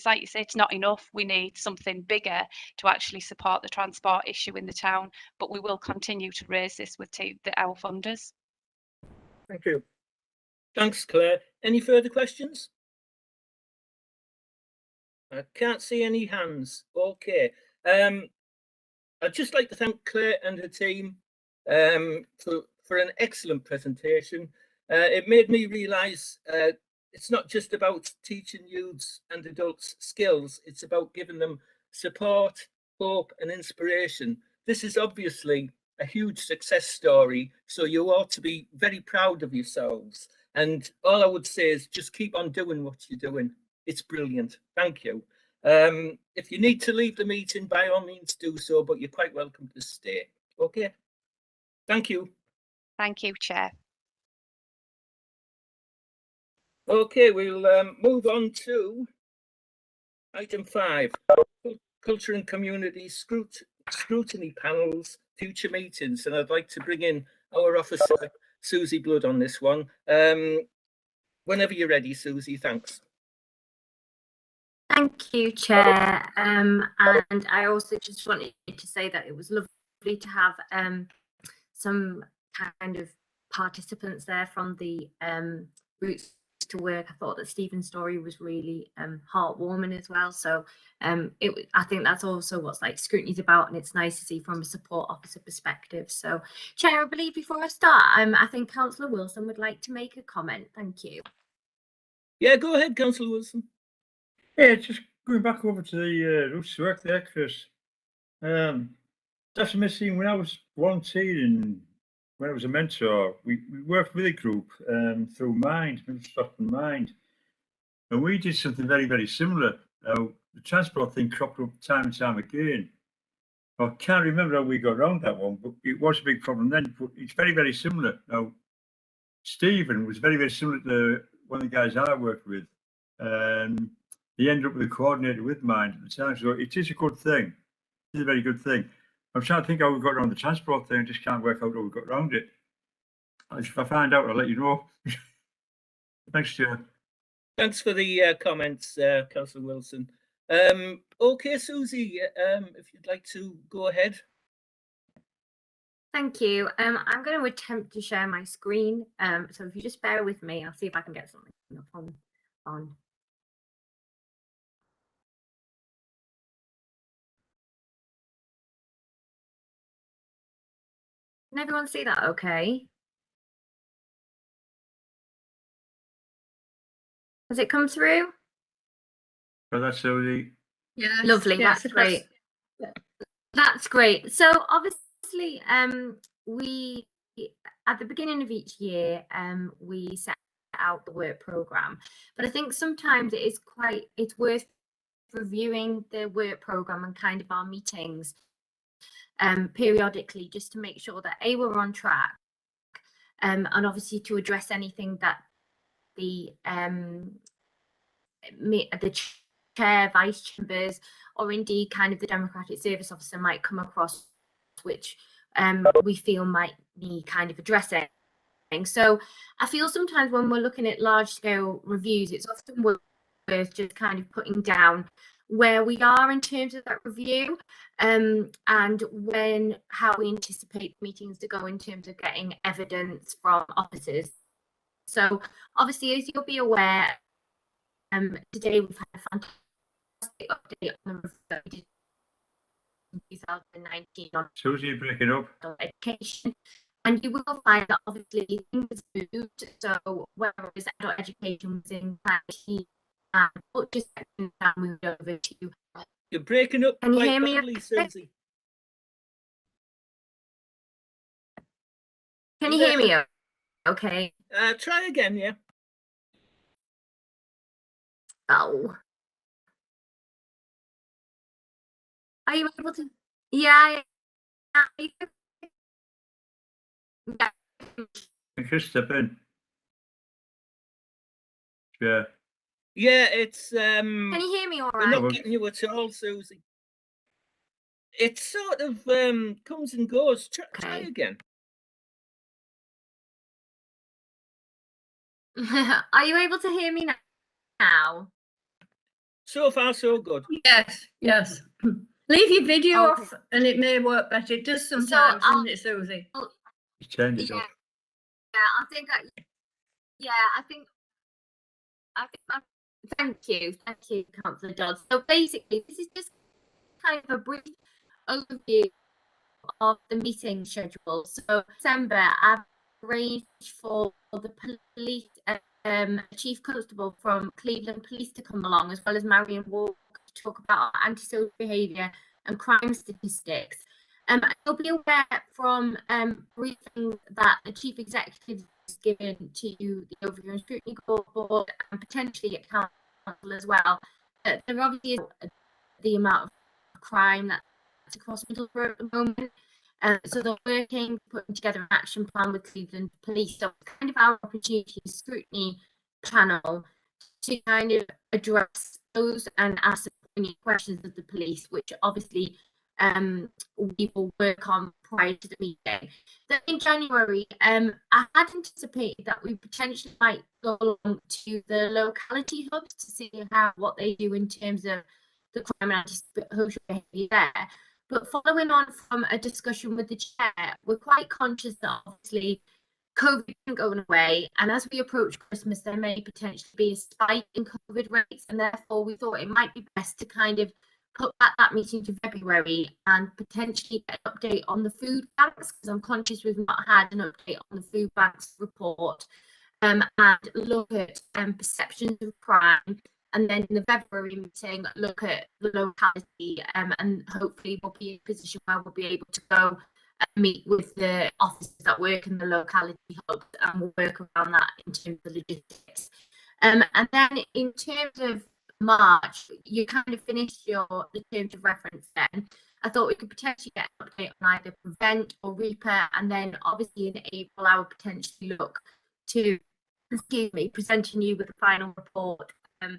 like you say, it's not enough. We need something bigger to actually support the transport issue in the town. But we will continue to raise this with our funders. Thank you. Thanks, Claire. Any further questions? I can't see any hands. Okay. I'd just like to thank Claire and her team for an excellent presentation. It made me realise it's not just about teaching youths and adults skills, it's about giving them support, hope and inspiration. This is obviously a huge success story. So you ought to be very proud of yourselves. And all I would say is just keep on doing what you're doing. It's brilliant. Thank you. If you need to leave the meeting, by all means do so, but you're quite welcome to stay. Okay. Thank you. Thank you, Chair. Okay, we'll move on to item 5, Culture and Community Scrutiny Panels, future meetings. And I'd like to bring in our officer, Susie Blood, on this one. Whenever you're ready, Susie, thanks. Thank you, Chair. And I also just wanted to say that it was lovely to have some kind of participants there from the Roots to Work. I thought that Stephen's story was really heartwarming as well. So I think that's also what's like Scrutiny's about, and it's nice to see from a support officer perspective. So, Chair, I believe before I start, I think Councillor Wilson would like to make a comment. Thank you. Yeah, go ahead, Councillor Wilson. Yeah, just going back over to the Roots to Work there, Chris. That's a missing. When I was volunteering, when I was a mentor, we worked with a group through Mind, Middlesbrough and Mind, and we did something very, very similar. The transport thing cropped up time and time again. I can't remember how we got around that one, but it was a big problem then. But it's very, very similar. Now, Stephen was very, very similar to one of the guys I worked with. He ended up with a coordinator with Mind at the time, so it is a good thing. It's a very good thing. I'm trying to think how we got around the transport thing. I just can't work out how we got around it. If I find out, I'll let you know. Thanks, Chair. Thanks for the comments, Councillor Wilson. Okay, Susie, if you'd like to go ahead. Thank you. I'm going to attempt to share my screen. So if you just bear with me, I'll see if I can get something up on. Can everyone see that okay? Has it come through? Well, that's Susie. Yeah. Lovely, that's great. That's great. So obviously, we at the beginning of each year, we set out the work programme. But I think sometimes it's worth reviewing the work programme and kind of our meetings periodically, just to make sure that we're on track, and obviously to address anything that the chair, vice chambers, or indeed kind of the democratic service officer might come across, which we feel might need kind of addressing. So I feel sometimes when we're looking at large scale reviews, it's often worth just kind of putting down where we are in terms of that review, and how we anticipate meetings to go in terms of getting evidence from officers. So obviously, as you'll be aware, today we've had a fantastic update on the review that we did in 2019 on Susie, you're breaking up. Education. And you will find that obviously things moved. So whereas adult education was in plan, but just moved over to. You're breaking up. Can you hear me? Badly, Susie. Can you hear me? Okay. Try again, yeah. Oh. Are you able to? Yeah. Chris, step in. Yeah. Yeah, it's Can you hear me all we're right? not getting you at all, Susie. It sort of comes and goes. Try again. Are you able to hear me now? So far, so good. Yes, yes. Leave your video Okay. off and it may work better. It does sometimes, doesn't it, Susie? You turned it off. Yeah, I think thank you, Councillor Dodd. So basically, this is just kind of a brief overview of the meeting schedule. So December, I've arranged for the police, Chief Constable from Cleveland Police to come along, as well as Marion Walker, to talk about antisocial behaviour and crime statistics. You'll be aware from briefings that the Chief Executive has given to the Overview and Scrutiny Board and potentially at Council as well, that there obviously is the amount of crime that's across Middlesbrough at the moment. So they're working, putting together an action plan with Cleveland Police. So it's kind of our opportunity, scrutiny panel, to kind of address those and ask any questions of the police, which obviously we will work on prior to the meeting. Then in January, I had anticipated that we potentially might go along to the locality hubs to see what they do in terms of the crime and antisocial behaviour there. But following on from a discussion with the chair, we're quite conscious that obviously COVID isn't going away, and as we approach Christmas, there may potentially be a spike in COVID rates, and therefore we thought it might be best to kind of put back that meeting to February and potentially get an update on the food banks, because I'm conscious we've not had an update on the food banks report, and look at perceptions of crime. And then in the February meeting, look at the locality, and hopefully we'll be in a position where we'll be able to go and meet with the officers that work in the locality hubs, and we'll work around that in terms of logistics. And then in terms of March, you kind of finished the terms of reference then. I thought we could potentially get an update on either Prevent or Reaper, and then obviously in April I would potentially look to, presenting you with the final report and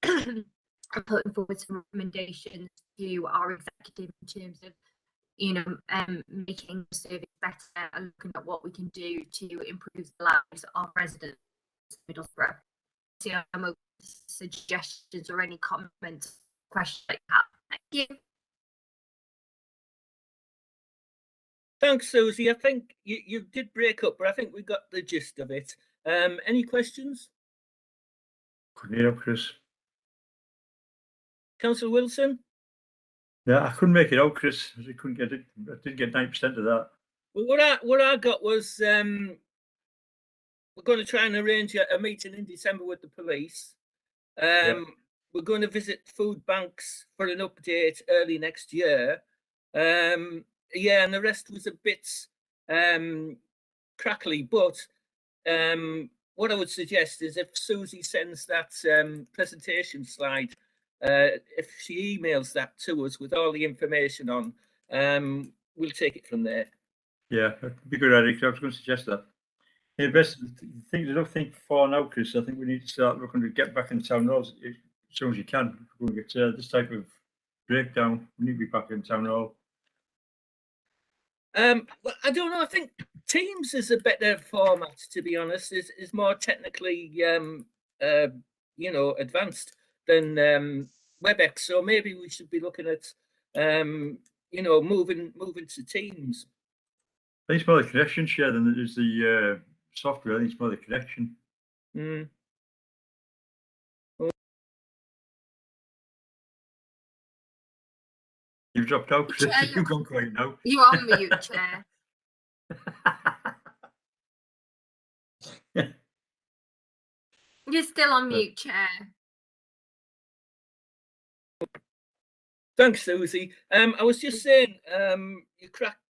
putting forward some recommendations to our executive in terms of, making the service better and looking at what we can do to improve the lives of residents of Middlesbrough. So I'm open to suggestions or any comments, questions like that. Thank you. Thanks, Susie. I think you did break up, but I think we got the gist of it. Any questions? Couldn't hear him, Chris. Councillor Wilson? Yeah, I couldn't make it out, Chris. I couldn't get it. I didn't get 9% of that. Well, what I got was we're going to try and arrange a meeting in December with the police. We're going to visit food banks for an update early next year. Yeah, and the rest was a bit crackly, but what I would suggest is if Susie sends that presentation slide, if she emails that to us with all the information on, we'll take it from there. Yeah, that'd be a good idea, because I was going to suggest that. Yeah, best thing I don't think for now, Chris. I think we need to start looking to get back in town hall as soon as you can. If we're going to get this type of breakdown, we need to be back in town hall. Well, I don't know. I think Teams is a better format, to be honest. Is more technically, advanced than WebEx. So maybe we should be looking at, moving to Teams. I think it's more the connection share than it is the software. I think it's more the connection. Mm. You've dropped out, Chris. Chair, You've gone quiet now. You're on mute, Chair. You're still on mute, Chair. Thanks, Susie. I was just saying,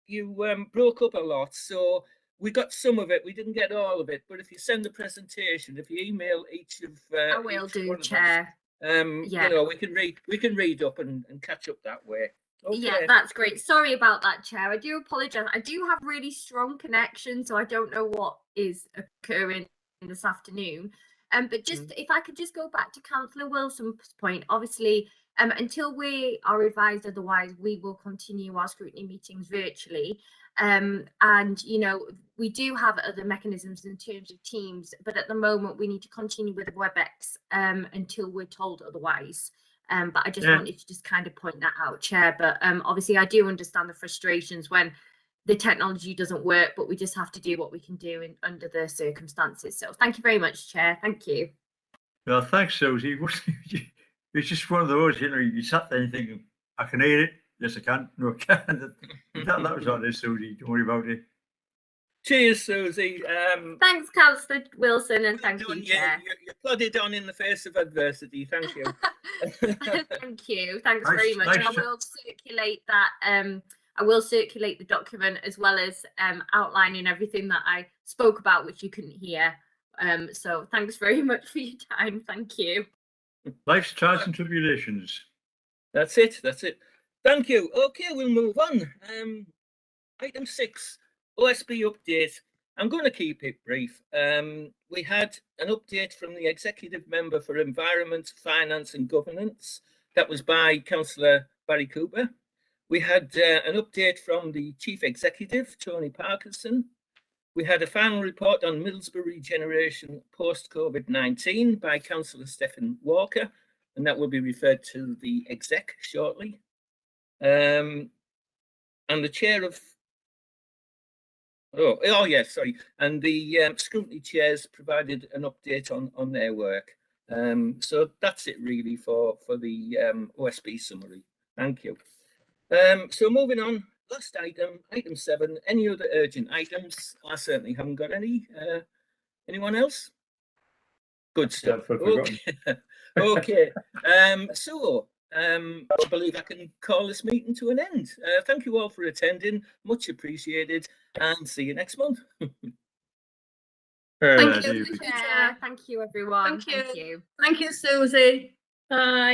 you broke up a lot, so we got some of it. We didn't get all of it, but if you send the presentation, if you email each of, I will do, Chair. Yeah. We can read up and catch up that way. Okay. Yeah, that's great. Sorry about that, Chair. I do apologise. I do have really strong connection, so I don't know what is occurring this afternoon. But just if I could just go back to Councillor Wilson's point, obviously, until we are advised otherwise, we will continue our scrutiny meetings virtually. And, we do have other mechanisms in terms of Teams, but at the moment we need to continue with WebEx until we're told otherwise. But I just wanted to just kind of point that out, Chair. But obviously I do understand the frustrations when the technology doesn't work, but we just have to do what we can do under the circumstances. So thank you very much, Chair. Thank you. Well, thanks, Susie. It's just one of those, you sat there and you think, I can hear it. Yes, I can. No, I can't. that was all it is, Susie. Don't worry about it. Cheers, Susie. Thanks, Councillor Wilson, and thank you, Chair. You plodded on in the face of adversity. Thank you. Thank you. Thanks very much. I will circulate that. I will circulate the document as well as outlining everything that I spoke about, which you couldn't hear. So thanks very much for your time. Thank you. Life's trials and tribulations. That's it. That's it. Thank you. Okay, we'll move on. Item 6, OSB update. I'm going to keep it brief. We had an update from the Executive Member for Environment, Finance and Governance. That was by Councillor Barry Cooper. We had an update from the Chief Executive, Tony Parkinson. We had a final report on Middlesbrough regeneration post-COVID-19 by Councillor Stephen Walker, and that will be referred to the exec shortly. And the chair of and the scrutiny chairs provided an update on their work. So that's it really for the OSB summary. Thank you. So moving on, last item, item 7, any other urgent items? I certainly haven't got any. Anyone else? Good stuff. Okay. Okay. So I believe I can call this meeting to an end. Thank you all for attending, much appreciated, and see you next month. Thank you, Chair. Thank you, everyone. Thank you. Thank you, Susie. Bye.